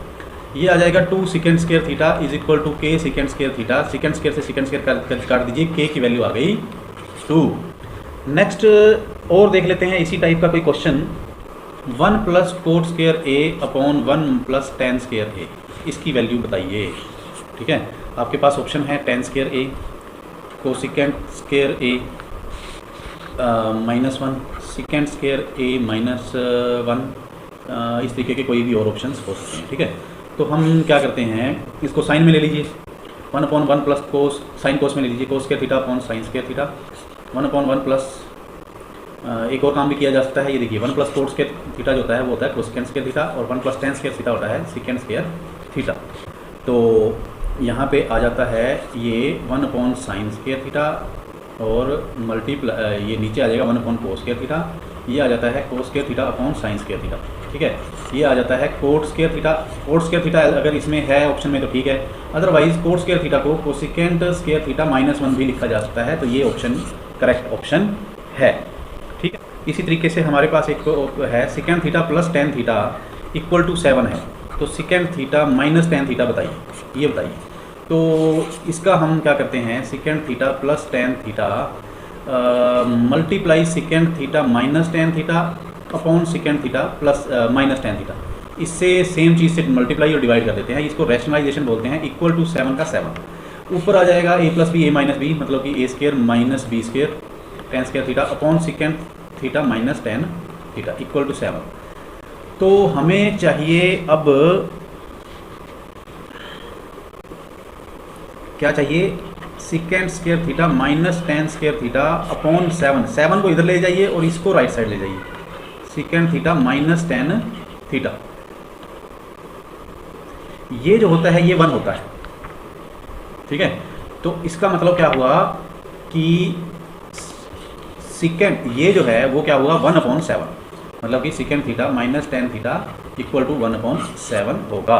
ये आ जाएगा 2 secant square theta is equal to के second square theta. Secant square से सेकेंड स्क्वायर काट दीजिए, के की वैल्यू आ गई 2। नेक्स्ट और देख लेते हैं इसी टाइप का कोई question, 1 plus cot square A upon 1 plus tan square ए, इसकी वैल्यू बताइए। ठीक है, आपके पास ऑप्शन है ten square A, cosecant square A minus 1, second square A minus 1, इस तरीके के कोई भी और ऑप्शंस हो सकते हैं। ठीक है, तो हम क्या करते हैं, इसको साइन में ले लीजिए, 1/1 प्लस कोस, साइन कोस में ले लीजिए, कोस square theta upon sign square theta, 1/1 plus एक और काम भी किया जा सकता है, ये देखिए 1 प्लस कोट स्क्वायर थीटा जो होता है वो होता है कोसेकेंड स्क्वायर थीटा, और 1 प्लस टेन स्क्वायर थीटा होता है सेकेंड स्क्वायर थीटा। तो यहाँ पे आ जाता है ये 1 अपॉन साइन स्क्वायर थीटा और मल्टीप्लाई, ये नीचे आ जाएगा 1 अपॉन कोस स्क्वायर थीटा, ये आ जाता है cos square theta upon sign square theta. ठीक है, ये आ जाता है coat square theta. Coat square theta अगर इसमें है ऑप्शन में तो ठीक है, अदरवाइज कोट स्क्वायर थीटा को कोसेकेंट स्क्वायर थीटा -1 भी लिखा जा सकता है, तो ये ऑप्शन करेक्ट ऑप्शन है। ठीक है, इसी तरीके से हमारे पास एक है second theta plus tan theta equal to 7 है, तो second theta minus tan theta बताइए, ये बताइए। तो इसका हम क्या करते हैं, second theta plus tan theta multiply second theta minus tan theta upon second theta plus minus tan theta, इससे सेम चीज़ से मल्टीप्लाई और डिवाइड कर देते हैं, इसको रैशनलाइजेशन बोलते हैं, इक्वल टू 7 का 7। ऊपर आ जाएगा a plus B A minus B, मतलब कि A square minus B square tan square theta upon second theta minus tan theta equal to 7। तो हमें चाहिए अब क्या चाहिए, secant square theta minus tan square theta upon 7 को इधर ले जाइए और इसको राइट साइड ले जाइए, second theta minus tan theta, ये जो होता है ये 1 होता है। ठीक है, तो इसका मतलब क्या हुआ कि सेकेंड ये जो है वो क्या हुआ 1/7, मतलब कि second theta minus tan theta equal to 1/7 होगा।